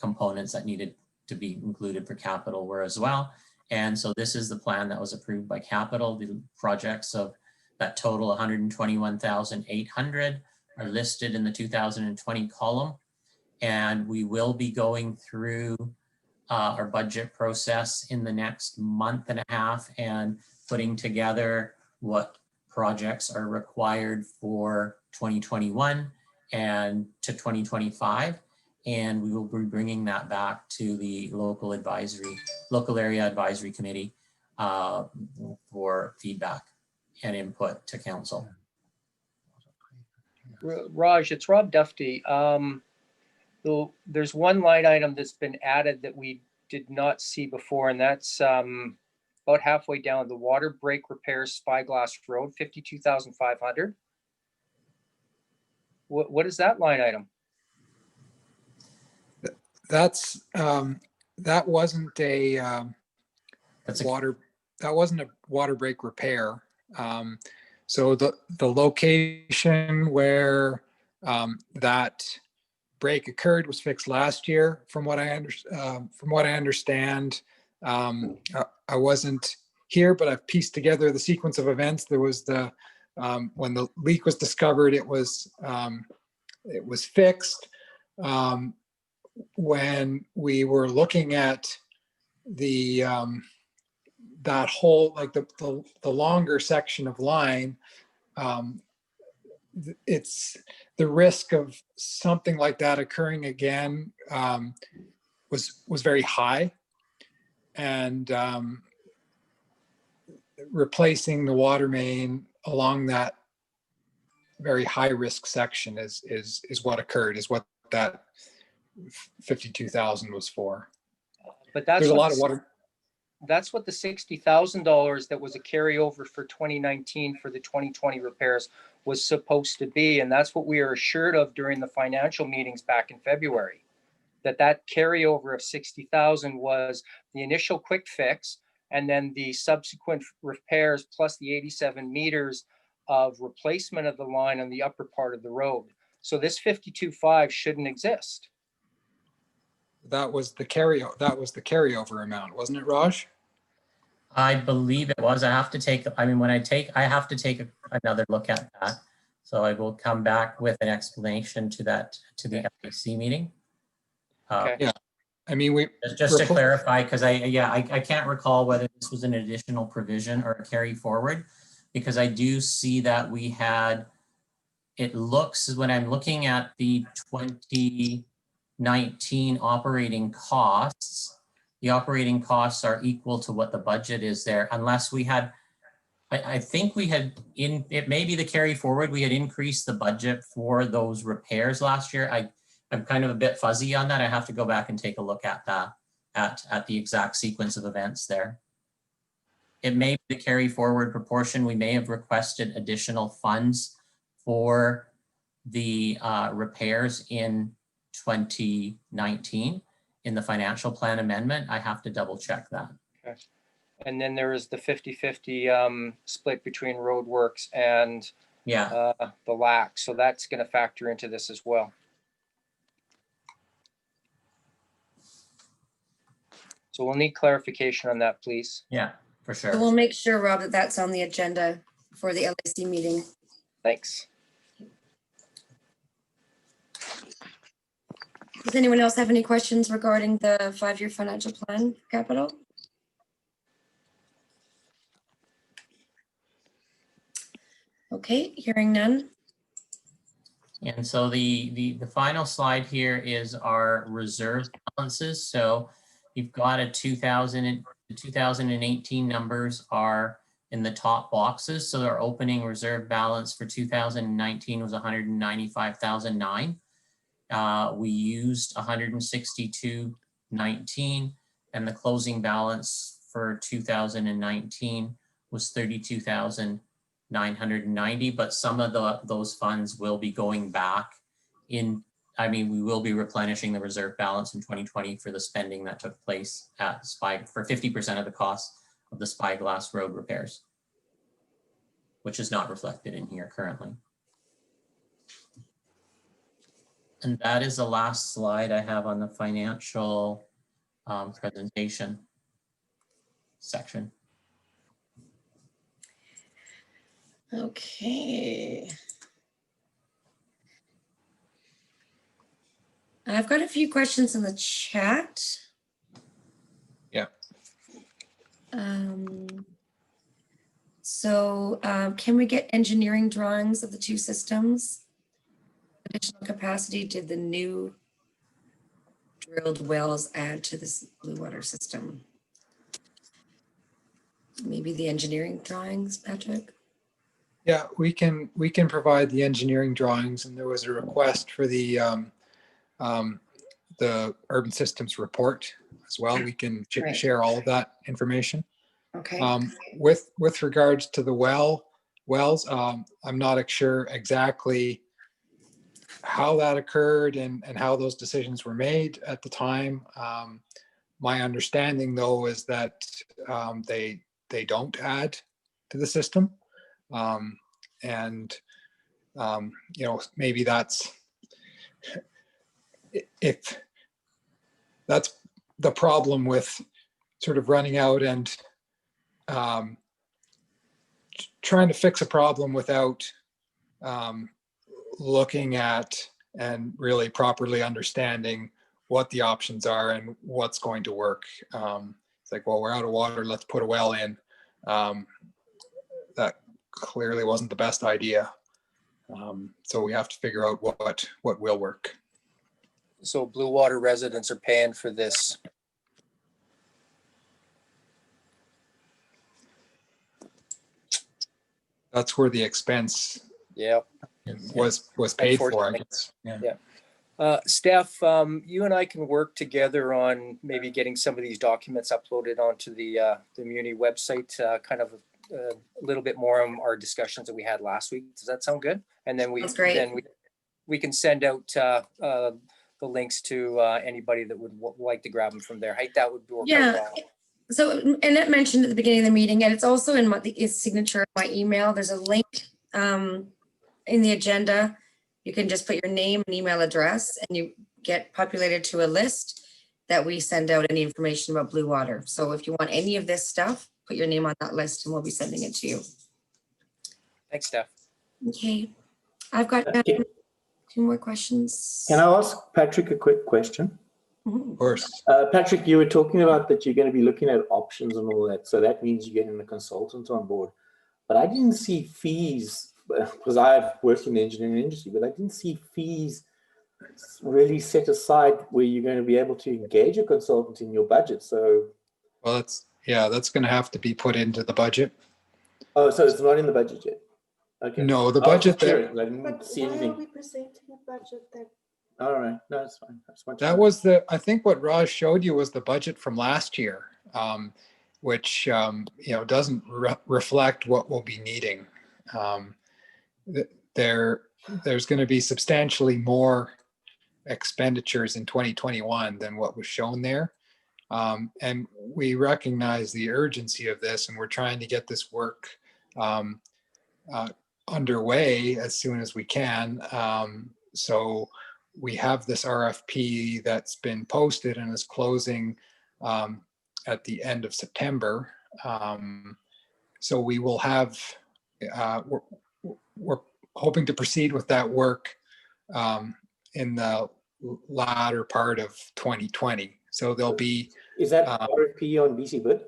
components that needed to be included for capital were as well. And so this is the plan that was approved by capital. The projects of that total 121,800 are listed in the 2020 column. And we will be going through our budget process in the next month and a half and putting together what projects are required for 2021 and to 2025. And we will be bringing that back to the local area advisory committee for feedback and input to council. Raj, it's Rob Duffy. There's one line item that's been added that we did not see before, and that's about halfway down, the water break repairs, Spyglass Road, 52,500. What is that line item? That's that wasn't a water break repair. So the location where that break occurred was fixed last year, from what I understand. I wasn't here, but I've pieced together the sequence of events. There was the when the leak was discovered, it was fixed. When we were looking at the that whole, like the longer section of line, it's the risk of something like that occurring again was very high, and replacing the water main along that very high risk section is what occurred, is what that 52,000 was for. But that's there's a lot of water. That's what the $60,000 that was a carryover for 2019 for the 2020 repairs was supposed to be, and that's what we are assured of during the financial meetings back in February. that carryover of 60,000 was the initial quick fix, and then the subsequent repairs plus the 87 meters of replacement of the line on the upper part of the road. So this 52.5 shouldn't exist. That was the carryover amount, wasn't it, Raj? I believe it was. I have to take, I mean, I have to take another look at that. So I will come back with an explanation to that, to the FAC meeting. Okay. Yeah. I mean, Just to clarify, because I can't recall whether this was an additional provision or a carry forward, because I do see that we had, it looks, when I'm looking at the 2019 operating costs, the operating costs are equal to what the budget is there, unless we had, I think we had, it may be the carry forward, we had increased the budget for those repairs last year. I'm kind of a bit fuzzy on that. I have to go back and take a look at that, at the exact sequence of events there. It may be the carry forward proportion. We may have requested additional funds for the repairs in 2019 in the financial plan amendment. I have to double check that. Okay. And then there is the 50-50 split between roadworks and Yeah. the LAC. So that's going to factor into this as well. So we'll need clarification on that, please. Yeah, for sure. So we'll make sure, Rob, that that's on the agenda for the LAC meeting. Thanks. Does anyone else have any questions regarding the 5-year financial plan capital? Okay, hearing none. And so the final slide here is our reserve balances. So you've got a 2018 numbers are in the top boxes. So our opening reserve balance for 2019 was 195,009. We used 162.19, and the closing balance for 2019 was 32,990. But some of those funds will be going back in. I mean, we will be replenishing the reserve balance in 2020 for the spending that took place at for 50% of the cost of the Spyglass Road repairs, which is not reflected in here currently. And that is the last slide I have on the financial presentation section. Okay. I've got a few questions in the chat. Yeah. Can we get engineering drawings of the two systems? Additional capacity, did the new drilled wells add to this Bluewater system? Maybe the engineering drawings, Patrick? Yeah, we can provide the engineering drawings, and there was a request for the urban systems report as well. We can Right. share all of that information. Okay. With regards to the wells, I'm not sure exactly how that occurred and how those decisions were made at the time. My understanding, though, is that they don't add to the system. Maybe that's, if that's the problem with sort of running out and trying to fix a problem without looking at and really properly understanding what the options are and what's going to work. It's like, well, we're out of water, let's put a well in. That clearly wasn't the best idea. So we have to figure out what will work. So Bluewater residents are paying for this. That's where the expense Yeah. was paid for, I guess. Yeah. Steph, you and I can work together on maybe getting some of these documents uploaded onto the Muni website, kind of a little bit more on our discussions that we had last week. Does that sound good? And then we That's great. we can send out the links to anybody that would like to grab them from there. I think that would work out Yeah. well. So Annette mentioned at the beginning of the meeting, and it's also in his signature, my email, there's a link in the agenda. You can just put your name and email address and you get populated to a list that we send out any information about Bluewater. So if you want any of this stuff, put your name on that list and we'll be sending it to you. Thanks, Steph. Okay. I've got Okay. 2 more questions. Can I ask Patrick a quick question? Mhm. Of course. Patrick, you were talking about that you're going to be looking at options and all that. So that means you're getting a consultant on board. But I didn't see fees, because I've worked in the engineering industry, but I didn't see fees really set aside where you're going to be able to engage a consultant in your budget. So, Well, that's going to have to be put into the budget. oh, so it's not in the budget yet. Okay. No, the I was budget just curious. I didn't see anything. we presenting a budget that? All right, no, that's fine. That's much that better. was I think what Raj showed you was the budget from last year, which, doesn't reflect what we'll be needing. There's going to be substantially more expenditures in 2021 than what was shown there. And we recognize the urgency of this, and we're trying to get this work underway as soon as we can. So we have this RFP that's been posted and is closing at the end of September. So we will have, we're hoping to proceed with that work in the latter part of 2020. So there'll be. Is that RFP on BC Bid?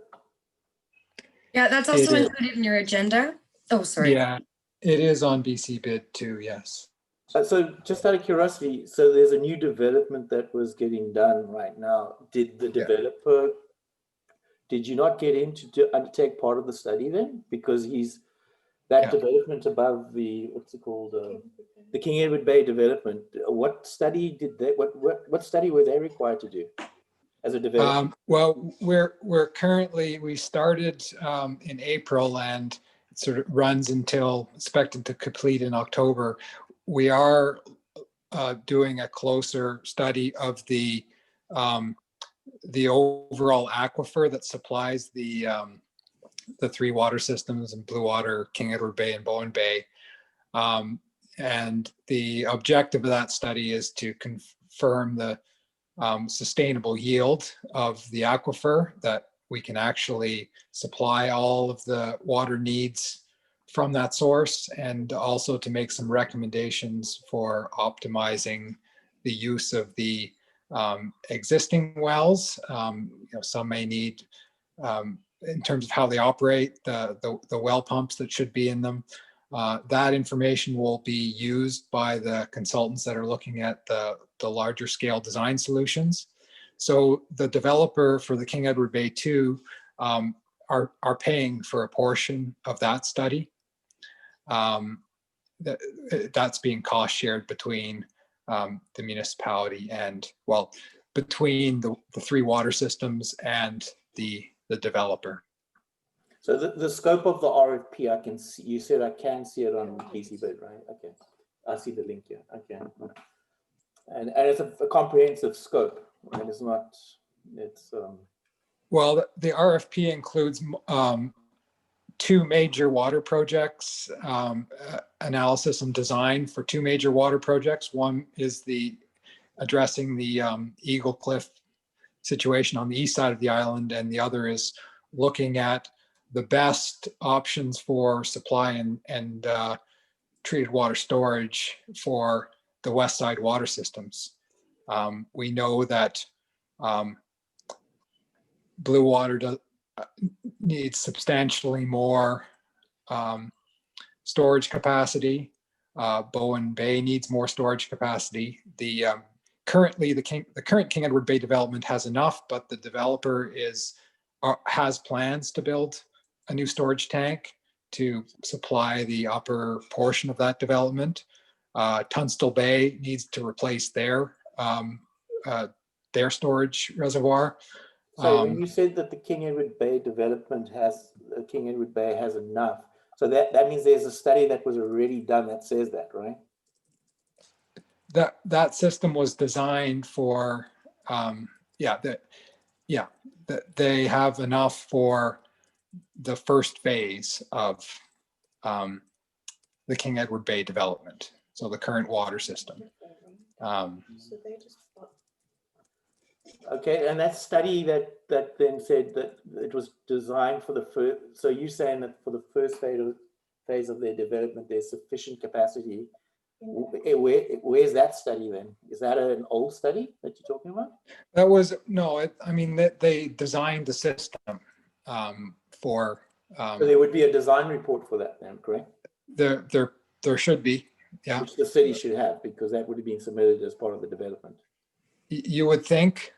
Yeah, that's also included in your agenda. Oh, sorry. Yeah, it is on BC Bid too, yes. So just out of curiosity, so there's a new development that was getting done right now. Did the developer, did you not get him to undertake part of the study then? Because that development above the, what's it called? The King Edward Bay development. What study did they, what study were they required to do as a developer? Well, we started in April and it sort of runs until expected to complete in October. We are doing a closer study of the overall aquifer that supplies the 3 water systems in Bluewater, King Edward Bay, and Bowen Bay. And the objective of that study is to confirm the sustainable yield of the aquifer, that we can actually supply all of the water needs from that source, and also to make some recommendations for optimizing the use of the existing wells. Some may need, in terms of how they operate, the well pumps that should be in them. That information will be used by the consultants that are looking at the larger scale design solutions. So the developer for the King Edward Bay 2 are paying for a portion of that study. That's being cost shared between the municipality and, well, between the 3 water systems and the developer. So the scope of the RFP, I can see, you said I can see it on BC Bid, right? Okay, I see the link here. Okay, and it's a comprehensive scope, right? It's not, it's Well, the RFP includes 2 major water projects, analysis and design for 2 major water projects. One is addressing the Eagle Cliff situation on the east side of the island, and the other is looking at the best options for supply and treated water storage for the west side water systems. We know that Bluewater needs substantially more storage capacity. Bowen Bay needs more storage capacity. Currently, the current King Edward Bay development has enough, but the developer has plans to build a new storage tank to supply the upper portion of that development. Tunstall Bay needs to replace their storage reservoir. So when you said that the King Edward Bay development King Edward Bay has enough, so that means there's a study that was already done that says that, right? that system was designed for, that they have enough for the first phase of the King Edward Bay development. So the current water system. Okay, and that study that then said that it was designed for the first, so you're saying that for the first phase of their development, there's sufficient capacity. Where's that study then? Is that an old study that you're talking about? That was, no, I mean, they designed the system for. So there would be a design report for that then, correct? There should be, yeah. Which the city should have, because that would have been submitted as part of the development. You would think,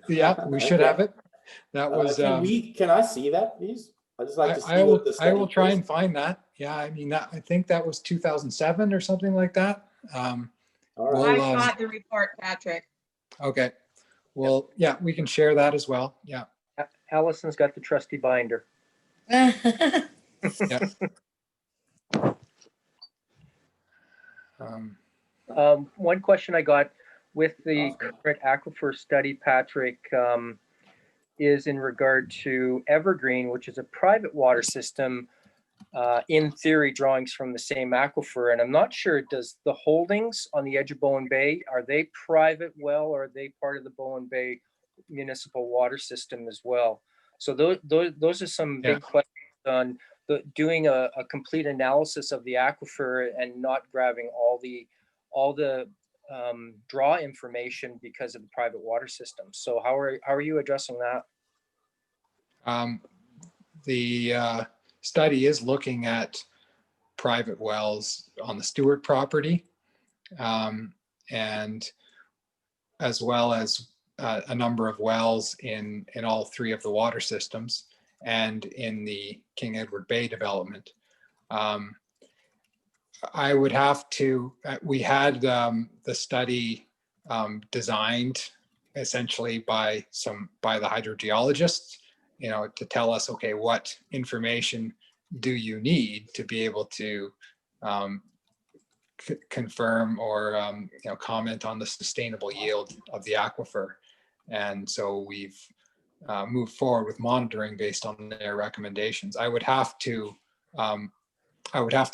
yeah, we should have it. That was. Can I see that, please? I just like to see what the study I will try is. and find that. Yeah, I mean, I think that was 2007 or something like that. All right. I got the report, Patrick. Okay. Well, yeah, we can share that as well. Yeah. Allison's got the trusty binder. Yeah. One question I got with the current aquifer study, Patrick, is in regard to Evergreen, which is a private water system, in theory, drawings from the same aquifer. And I'm not sure, does the holdings on the edge of Bowen Bay, are they private well, or are they part of the Bowen Bay municipal water system as well? So those are some big questions on doing a complete analysis of the aquifer and not grabbing all the draw information because of the private water system. So how are you addressing that? The study is looking at private wells on the Stewart property, and as well as a number of wells in all three of the water systems and in the King Edward Bay development. I would have to, we had the study designed essentially by the hydrogeologists, to tell us, okay, what information do you need to be able to confirm or comment on the sustainable yield of the aquifer. And so we've moved forward with monitoring based on their recommendations. I would have to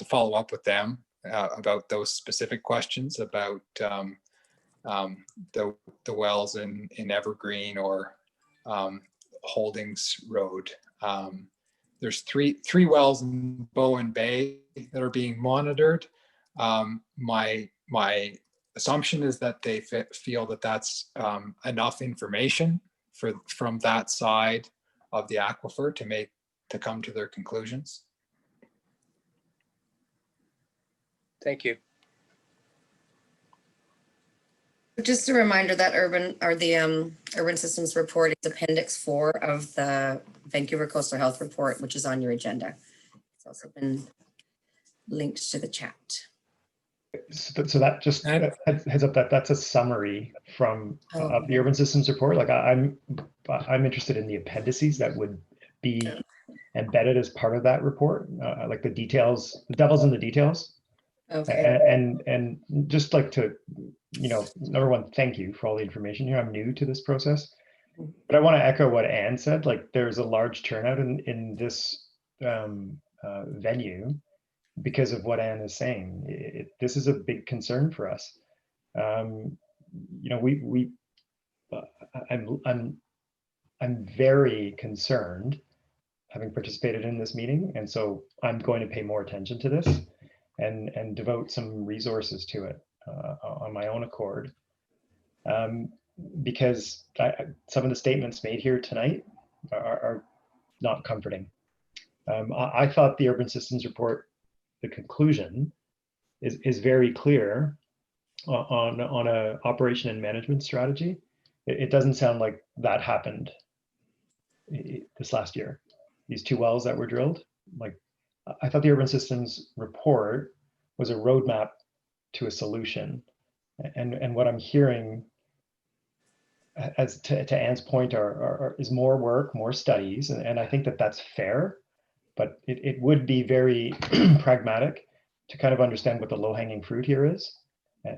follow up with them about those specific questions about the wells in Evergreen or Holdings Road. There's three wells in Bowen Bay that are being monitored. My assumption is that they feel that that's enough information from that side of the aquifer to come to their conclusions. Thank you. Just a reminder that urban systems report is appendix 4 of the Vancouver Coastal Health Report, which is on your agenda. It's also been linked to the chat. So that just heads up that's a summary from the urban systems report. Like I'm interested in the appendices that would be embedded as part of that report, like the details, the devil's in the details. Okay. And just like to, number one, thank you for all the information here. I'm new to this process, but I want to echo what Anne said. Like there's a large turnout in this venue because of what Anne is saying. This is a big concern for us. I'm very concerned, having participated in this meeting, and so I'm going to pay more attention to this and devote some resources to it on my own accord, because some of the statements made here tonight are not comforting. I thought the urban systems report, the conclusion is very clear on a operation and management strategy. It doesn't sound like that happened this last year. These 2 wells that were drilled, like I thought the urban systems report was a roadmap to a solution. And what I'm hearing, as to Anne's point, is more work, more studies, and I think that that's fair, but it would be very pragmatic to kind of understand what the low-hanging fruit here is,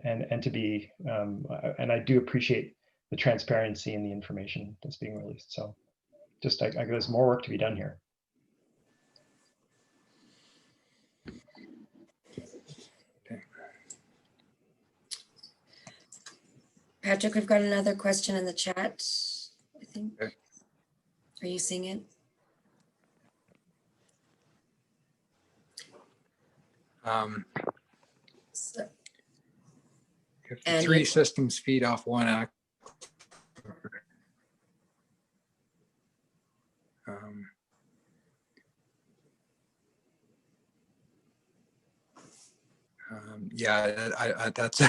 and to be, and I do appreciate the transparency in the information that's being released. So just, there's more work to be done here. Patrick, we've got another question in the chat, I think. Okay. Are you seeing it? So, If And three you- systems feed off one aquifer. Yeah, I that's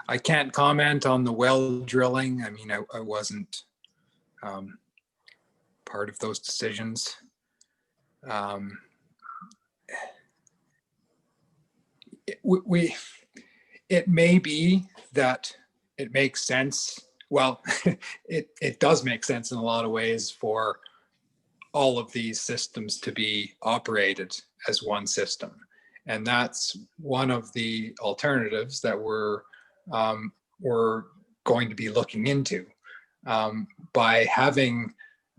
I can't comment on the well drilling. I mean, I wasn't part of those decisions. It may be that it makes sense. Well, it does make sense in a lot of ways for all of these systems to be operated as one system. And that's one of the alternatives that we're going to be looking into. By having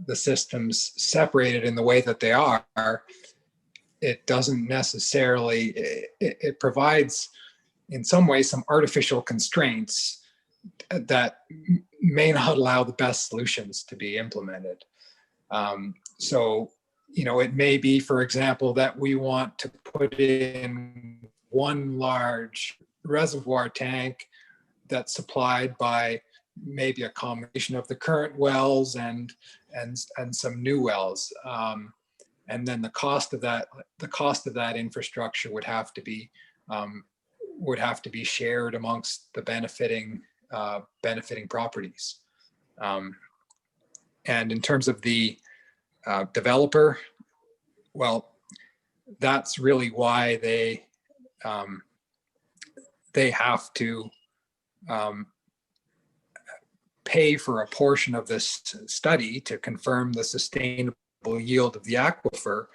the systems separated in the way that they are, it doesn't necessarily, it provides in some ways some artificial constraints that may not allow the best solutions to be implemented. So, you know, it may be, for example, that we want to put in one large reservoir tank that's supplied by maybe a combination of the current wells and some new wells. And then the cost of that infrastructure would have to be shared amongst the benefiting properties. And in terms of the developer, well, that's really why they have to pay for a portion of this study to confirm the sustainable yield of the aquifer,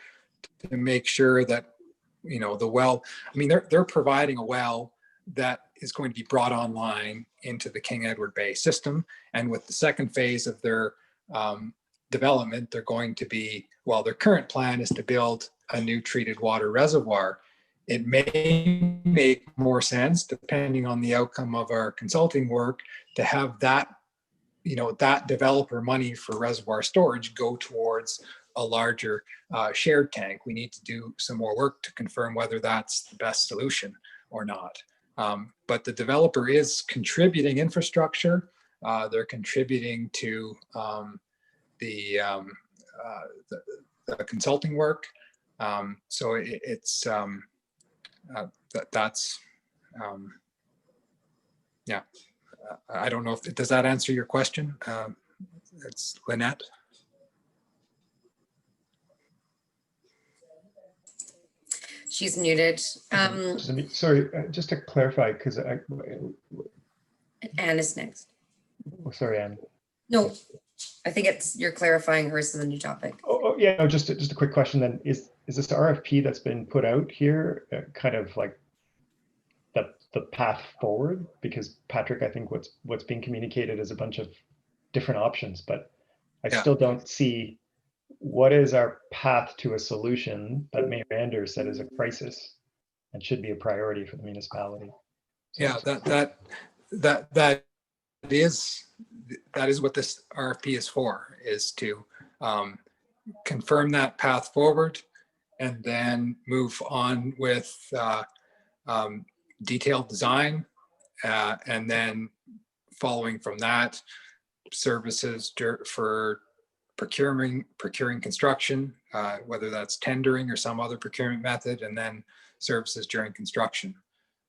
to make sure that, you know, the well, I mean, they're providing a well that is going to be brought online into the King Edward Bay system. And with the second phase of their development, they're going to be, well, their current plan is to build a new treated water reservoir. It may make more sense, depending on the outcome of our consulting work, to have that, you know, that developer money for reservoir storage go towards a larger shared tank. We need to do some more work to confirm whether that's the best solution or not. But the developer is contributing infrastructure. They're contributing to the consulting work. So it's that's yeah. I don't know if, does that answer your question? It's Lynette. She's muted. Sorry, just to clarify, because Anne is next. Sorry, Anne. No, I think you're clarifying hers is a new topic. Oh yeah, no, just a quick question then. Is this RFP that's been put out here kind of like the path forward? Because Patrick, I think what's being communicated is a bunch of different options, but I still don't see what is our path to a solution that Mayor Anders said is a crisis and should be a priority for the municipality. So yeah, that is what this RFP is for, is to confirm that path forward and then move on with detailed design, and then following from that, services for procuring construction, whether that's tendering or some other procurement method, and then services during construction.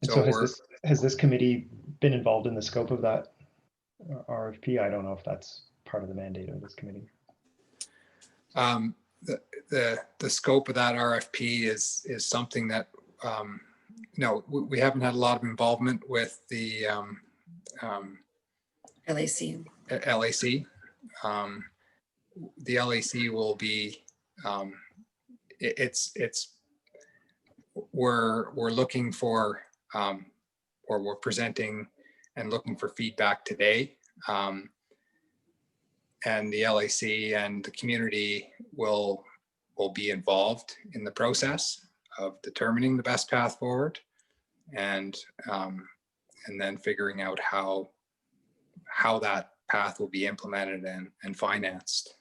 So has this committee been involved in the scope of that RFP? I don't know if that's part of the mandate of this committee. The scope of that RFP is something that no, we haven't had a lot of involvement with the LAC. LAC. The LAC will be, we're looking for, or we're presenting and looking for feedback today. And the LAC and the community will be involved in the process of determining the best path forward, and then figuring out how that path will be implemented and financed.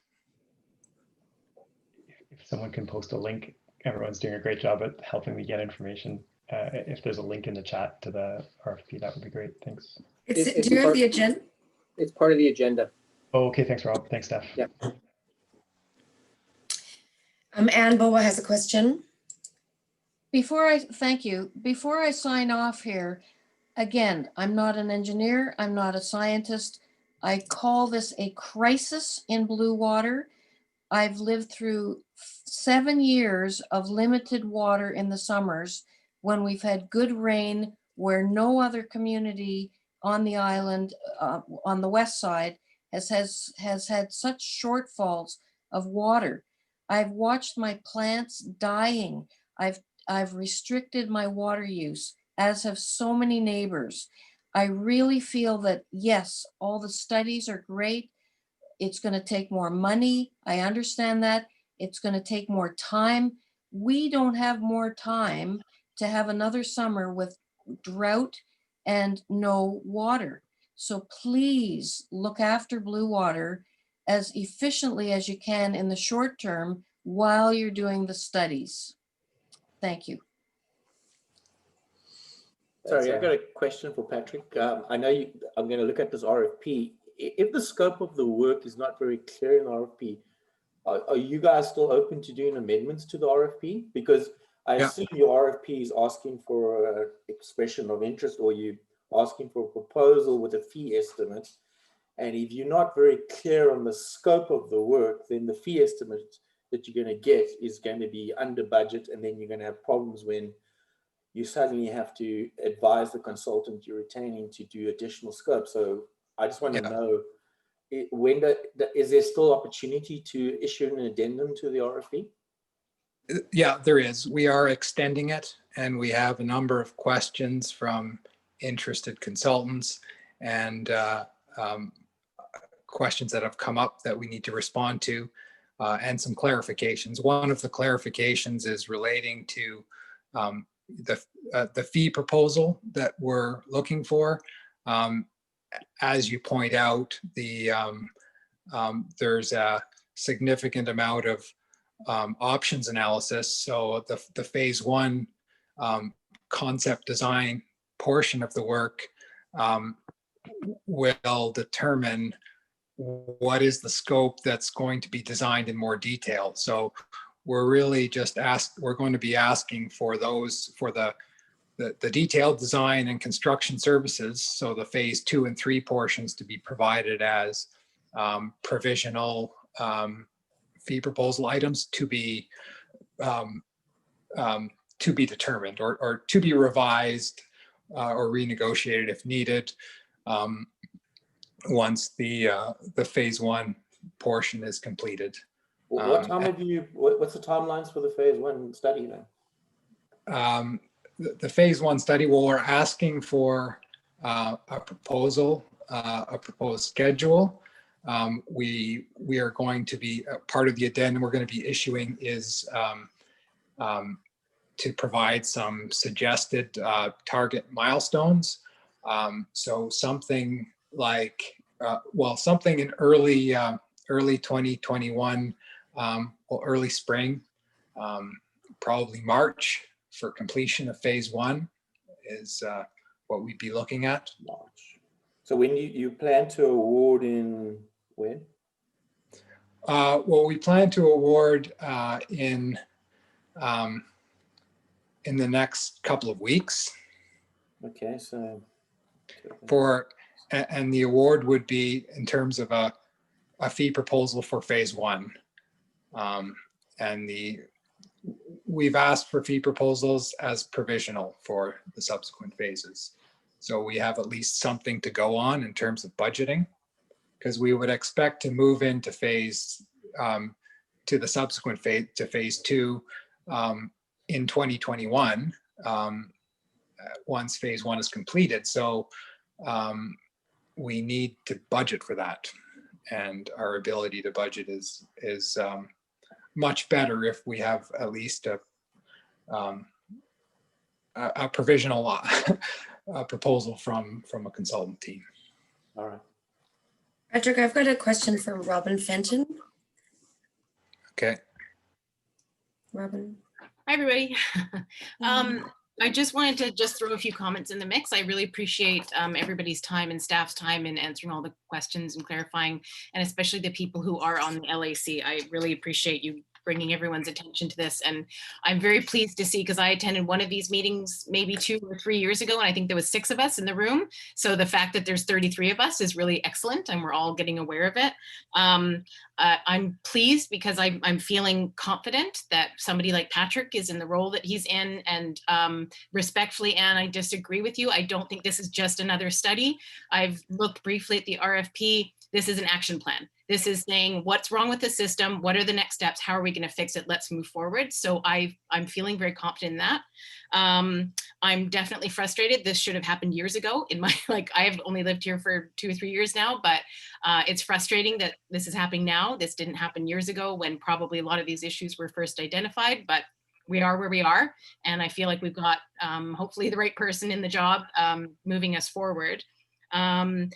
If someone can post a link, everyone's doing a great job at helping me get information. If there's a link in the chat to the RFP, that would be great. Thanks. Do you have the agenda? It's part of the agenda. Oh, okay. Thanks, Rob. Thanks, Steph. Yeah. Anne Boa has a question. Thank you. Before I sign off here, again, I'm not an engineer. I'm not a scientist. I call this a crisis in Bluewater. I've lived through 7 years of limited water in the summers when we've had good rain, where no other community on the island, on the west side, has had such shortfalls of water. I've watched my plants dying. I've restricted my water use, as have so many neighbors. I really feel that, yes, all the studies are great. It's going to take more money. I understand that. It's going to take more time. We don't have more time to have another summer with drought and no water. So please look after Bluewater as efficiently as you can in the short term while you're doing the studies. Thank you. Sorry, I got a question for Patrick. I know I'm going to look at this RFP. If the scope of the work is not very clear in the RFP, are you guys still open to doing amendments to the RFP? Because I assume your RFP is asking for an expression of interest, or you asking for a proposal with a fee estimate. And if you're not very clear on the scope of the work, then the fee estimate that you're going to get is going to be under budget, and then you're going to have problems when you suddenly have to advise the consultant you're retaining to do additional scope. So I just want to know, is there still opportunity to issue an addendum to the RFP? Yeah, there is. We are extending it, and we have a number of questions from interested consultants and questions that have come up that we need to respond to, and some clarifications. One of the clarifications is relating to the fee proposal that we're looking for. As you point out, there's a significant amount of options analysis. So the phase one concept design portion of the work will determine what is the scope that's going to be designed in more detail. So we're really just we're going to be asking for those, for the detailed design and construction services. So the phase 2 and 3 portions to be provided as provisional fee proposal items to be determined or to be revised or renegotiated if needed once the phase 1 portion is completed. What time have you? What's the timelines for the phase 1 study then? The phase 1 study, well, we're asking for a proposal, a proposed schedule. We are going to be part of the addendum we're going to be issuing is to provide some suggested target milestones. So something like, something in early 2021 or early spring, probably March for completion of phase 1 is what we'd be looking at. March. So when you plan to award in when? Well, we plan to award in the next couple of weeks. Okay, so. And the award would be in terms of a fee proposal for phase 1. And we've asked for fee proposals as provisional for the subsequent phases. So we have at least something to go on in terms of budgeting, because we would expect to move into to the subsequent phase, to phase 2 in 2021. once phase one is completed. So we need to budget for that. And our ability to budget is much better if we have at least a provisional proposal from a consultant team. All right. Patrick, I've got a question for Robin Fenton. Okay. Robin. Hi, everybody. I just wanted to just throw a few comments in the mix. I really appreciate everybody's time and staff's time in answering all the questions and clarifying, and especially the people who are on the LAC. I really appreciate you bringing everyone's attention to this. And I'm very pleased to see, because I attended one of these meetings maybe 2 or 3 years ago, and I think there was 6 of us in the room. So the fact that there's 33 of us is really excellent, and we're all getting aware of it. I'm pleased because I'm feeling confident that somebody like Patrick is in the role that he's in. And respectfully, Anne, I disagree with you. I don't think this is just another study. I've looked briefly at the RFP. This is an action plan. This is saying what's wrong with the system, what are the next steps, how are we going to fix it, let's move forward. So I'm feeling very confident in that. I'm definitely frustrated. This should have happened years ago. In my, I have only lived here for 2 or 3 years now, but it's frustrating that this is happening now. This didn't happen years ago when probably a lot of these issues were first identified, but we are where we are. And I feel like we've got hopefully the right person in the job moving us forward. And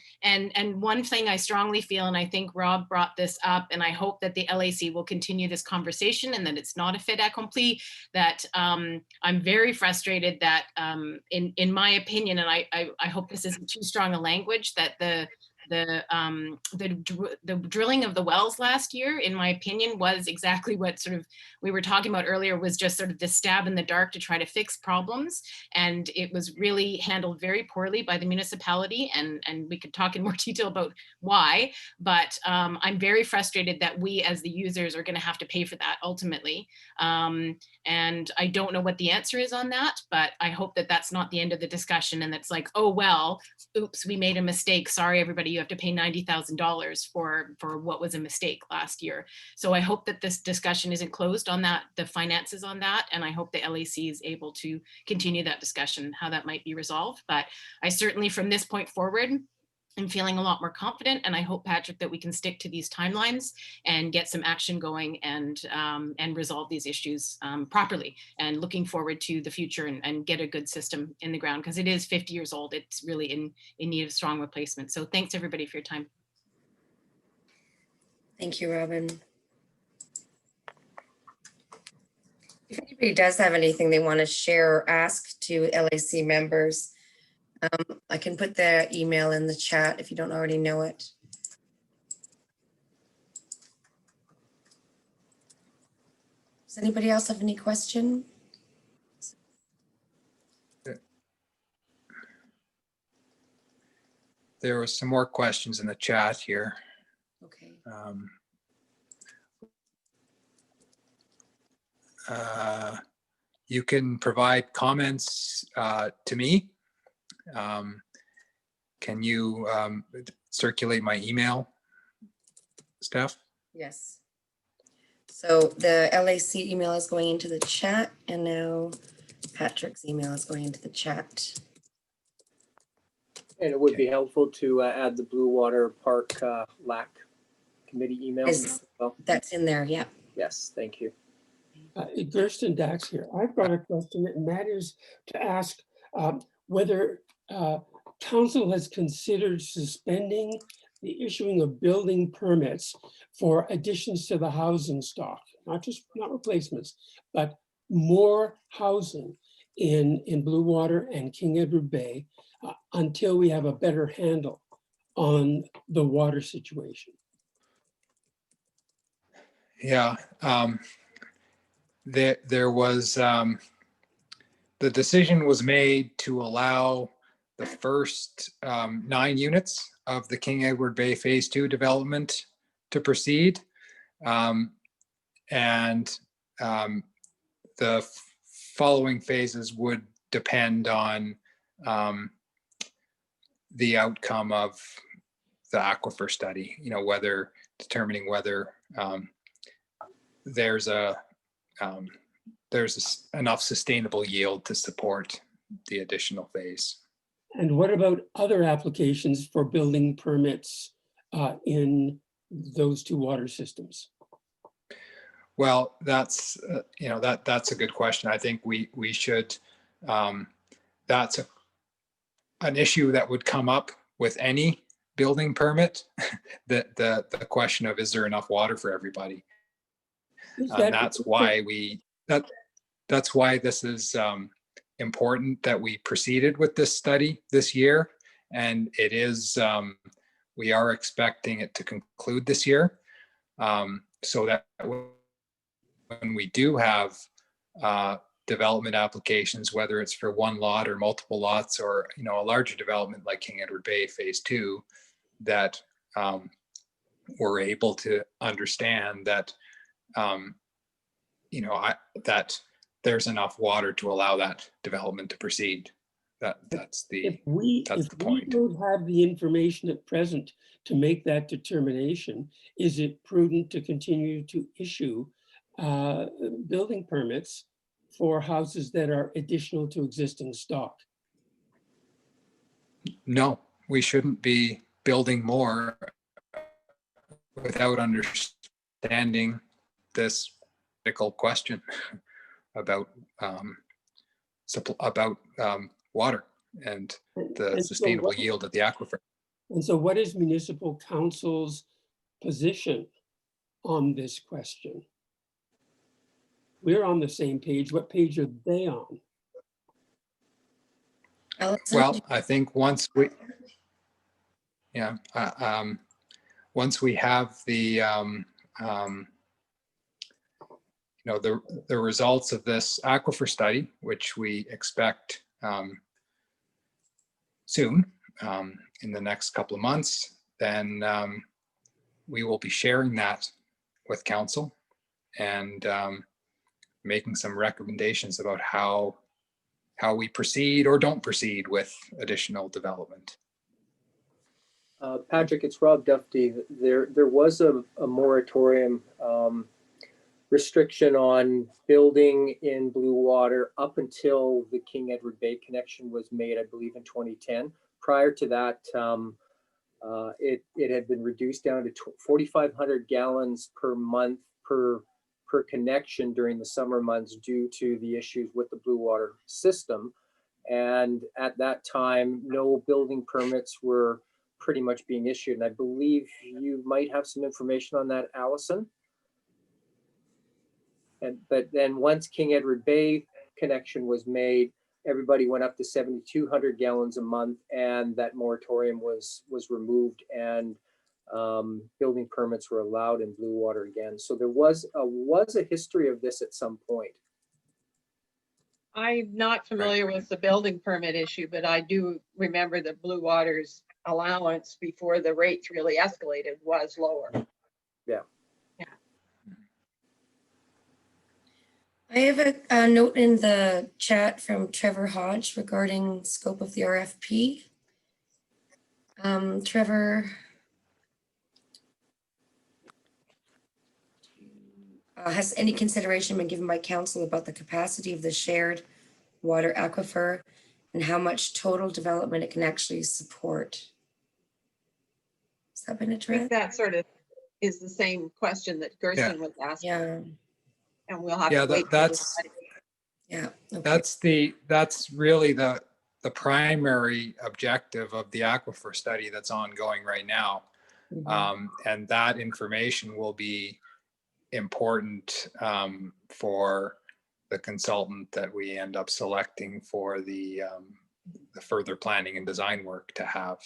one thing I strongly feel, and I think Rob brought this up, and I hope that the LAC will continue this conversation and that it's not a fait accompli, that I'm very frustrated that in my opinion, and I hope this isn't too strong a language, that the drilling of the wells last year, in my opinion, was exactly what sort of we were talking about earlier, was just sort of the stab in the dark to try to fix problems. And it was really handled very poorly by the municipality. And we could talk in more detail about why, but I'm very frustrated that we as the users are going to have to pay for that ultimately. And I don't know what the answer is on that, but I hope that that's not the end of the discussion. And it's like, oh, well, oops, we made a mistake. Sorry, everybody, you have to pay $90,000 for what was a mistake last year. So I hope that this discussion isn't closed on that, the finances on that. And I hope the LAC is able to continue that discussion, how that might be resolved. But I certainly, from this point forward, I'm feeling a lot more confident, and I hope, Patrick, that we can stick to these timelines and get some action going and resolve these issues properly, and looking forward to the future and get a good system in the ground, because it is 50 years old. It's really in need of strong replacement. So thanks everybody for your time. Thank you, Robin. If anybody does have anything they want to share or ask to LAC members, I can put their email in the chat if you don't already know it. Does anybody else have any question? There was some more questions in the chat here. Okay. You can provide comments to me. Can you circulate my email, Steph? Yes. So the LAC email is going into the chat, and now Patrick's email is going into the chat. And it would be helpful to add the Bluewater Park LAC committee email as well. That's in there, yeah. Yes, thank you. Gersten Dax here. I've got a question, and that is to ask whether council has considered suspending the issuing of building permits for additions to the housing stock, not replacements, but more housing in Bluewater and King Edward Bay until we have a better handle on the water situation. Yeah, there was, the decision was made to allow the first 9 units of the King Edward Bay Phase 2 development to proceed. And the following phases would depend on the outcome of the aquifer study, determining whether there's a there's enough sustainable yield to support the additional phase. And what about other applications for building permits in those two water systems? Well, that's that's a good question. I think we should. That's an issue that would come up with any building permit. The question of, is there enough water for everybody? That's why that's why this is important that we proceeded with this study this year, and it is we are expecting it to conclude this year, so that when we do have development applications, whether it's for one lot or multiple lots, or a larger development like King Edward Bay Phase 2, that we're able to understand that that there's enough water to allow that development to proceed. That's the point. We don't have the information at present to make that determination, is it prudent to continue to issue building permits for houses that are additional to existing stock? No, we shouldn't be building more without understanding this critical question about water and the sustainable yield of the aquifer. And so what is municipal council's position on this question? We're on the same page. What page are they on? Well, I think once we have the the results of this aquifer study, which we expect soon, in the next couple of months, then we will be sharing that with council and making some recommendations about how we proceed or don't proceed with additional development. Patrick, it's Rob Duffy. There was a moratorium restriction on building in Bluewater up until the King Edward Bay connection was made, I believe, in 2010. Prior to that, it had been reduced down to 4,500 gallons per month per connection during the summer months due to the issues with the Bluewater system. And at that time, no building permits were pretty much being issued. And I believe you might have some information on that, Allison. But then once King Edward Bay connection was made, everybody went up to 7,200 gallons a month, and that moratorium was removed, and building permits were allowed in Bluewater again. So there was a history of this at some point. I'm not familiar with the building permit issue, but I do remember that Bluewater's allowance before the rates really escalated was lower. Yeah. I have a note in the chat from Trevor Hodge regarding scope of the RFP. Trevor, has any consideration been given by council about the capacity of the shared water aquifer and how much total development it can actually support? Has that been I addressed? think that sort of is the same question that Gersten was asking. Yeah. And we'll have to wait. Okay. That's really the primary objective of the aquifer study that's ongoing right now. Mm-hmm. And that information will be important for the consultant that we end up selecting for the further planning and design work to have.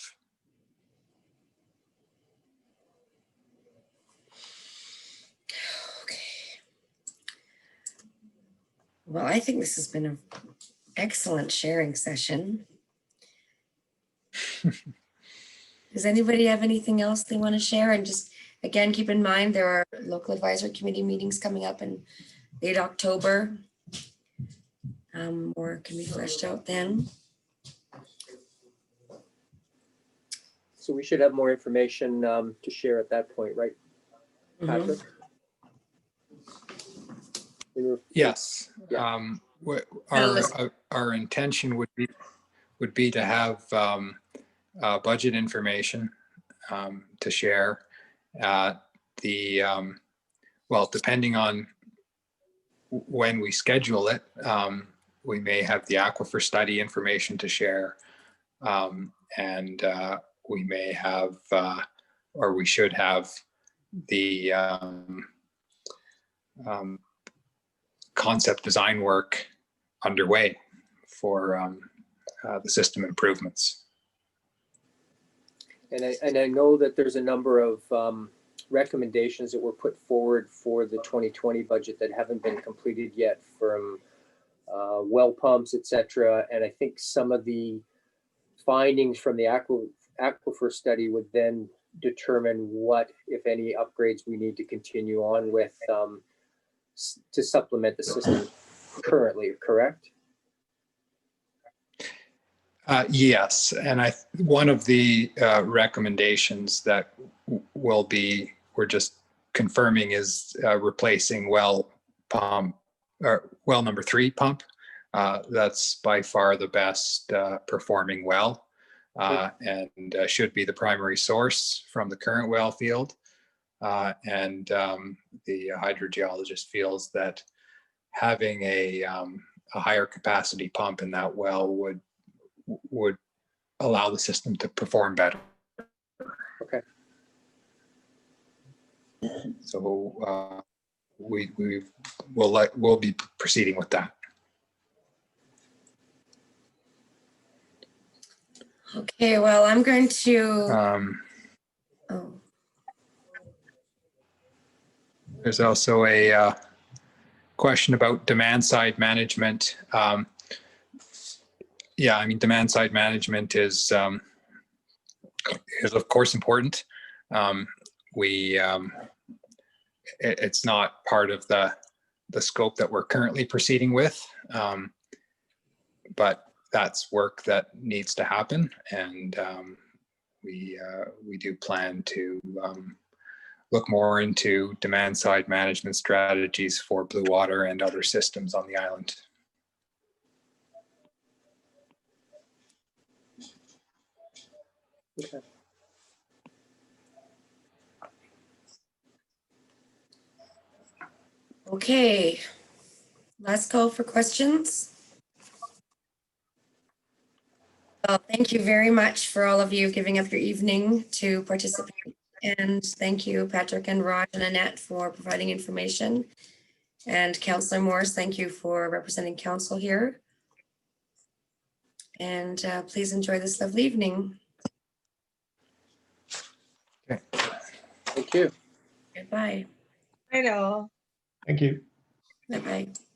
Well, I think this has been an excellent sharing session. Does anybody have anything else they want to share? And just, again, keep in mind, there are local advisory committee meetings coming up in late October. Or can be fleshed out then. So we should have more information to share at that point, right, Patrick? Yes, Yeah. Our intention would be to have budget information to share. Well, depending on when we schedule it, we may have the aquifer study information to share, and we may have, or we should have, the concept design work underway for the system improvements. And I know that there's a number of recommendations that were put forward for the 2020 budget that haven't been completed yet, from well pumps, etc. And I think some of the findings from the aquifer study would then determine what, if any, upgrades we need to continue on with to supplement the system currently, correct? Yes, and one of the recommendations that we're just confirming is replacing well number 3 pump. That's by far the best performing well, and should be the primary source from the current well field. And the hydrogeologist feels that having a higher capacity pump in that well would allow the system to perform better. Okay. So we'll be proceeding with that. Okay, well, I'm going to. There's also a question about demand side management. Yeah, I mean, demand side management is of course important. It's not part of the scope that we're currently proceeding with, but that's work that needs to happen, and we do plan to look more into demand side management strategies for Bluewater and other systems on the island. Okay. Okay, last call for questions. Well, thank you very much for all of you giving up your evening to participate. And thank you, Patrick and Raj and Annette, for providing information. And Councillor Morris, thank you for representing council here. And please enjoy this lovely evening. Okay. Thank you. Goodbye. Right all. Thank you. Bye-bye.